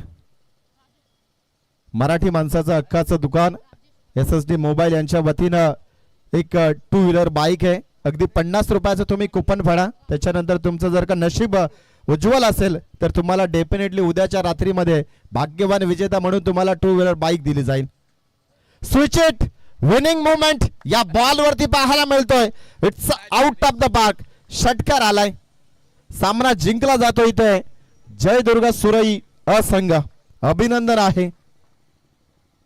मराठी माणसाचं हक्काचं दुकान SSD मोबाईल यांच्या वतीनं एक टू व्हीलर बाईक आहे. अगदी 50 रुपयाचं तुम्ही कुपन फाडा. त्याच्यानंतर तुमचं जर का नशीब उज्ज्वल असेल तर तुम्हाला डेफिनेटली उद्याच्या रात्रीमध्ये भाग्यवान विजेता म्हणून तुम्हाला टू व्हीलर बाईक दिली जाईल. स्विच इट विनिंग मुवमेंट या बॉल वरती पाहायला मिळतोय. It's out of the park. षटकार आलाय. सामना जिंकला जातो इथे जयदुर्गा सुरई असंघ. अभिनंदन आहे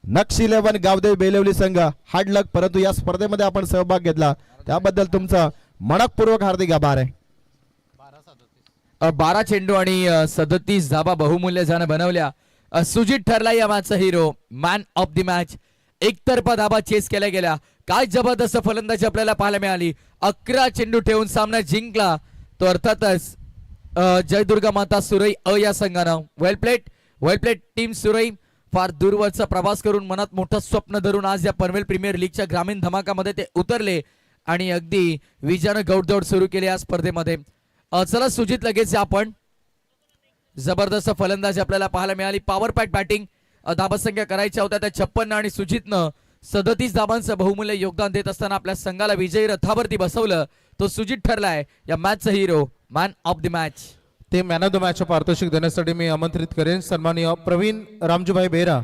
नक्ष 11 गावदेवी बेलवली संघ. हार्ड लक. परंतु या स्पर्धेमध्ये आपण सहभाग घेतला त्याबद्दल तुमचा मनपूर्वक हार्दिक आभार आहे. 12 चेंडू आणि 37 धाबा बहुमूल्य जाणं बनवल्या. सुजित ठरला या मॅचचा hero, man of the match. एकतर्फा धाबा चेस केल्या गेल्या. काय जबरदस्त फलंदाजी आपल्याला पाहायला मिळाली. 11 चेंडू ठेवून सामना जिंकला तो अर्थातच जयदुर्गा माता सुरई या संघानं. वेल प्लेट टीम सुरई. फार दूरवरचा प्रवास करून मनात मोठं स्वप्न धरून आज या पनवेल प्रीमियर लीगच्या ग्रामीण धमाकामध्ये ते उतरले आणि अगदी विजयानं गौडदौड सुरू केली या स्पर्धेमध्ये. चला सुजित लगेच आपण. जबरदस्त फलंदाजी आपल्याला पाहायला मिळाली. Power pack batting. धाबासंख्या करायच्या होत्या त्या 56 आणि सुजितनं 37 धाबांचं बहुमूल्य योगदान देत असताना आपल्या संघाला विजयी रथावरती बसवलं. तो सुजित ठरलाय या मॅचचा hero, man of the match. ते मॅन ऑफ द मॅच पारितोषिक देण्यासाठी मी आमंत्रित करेन सन्माननीय प्रवीण रामजूभाई बेरा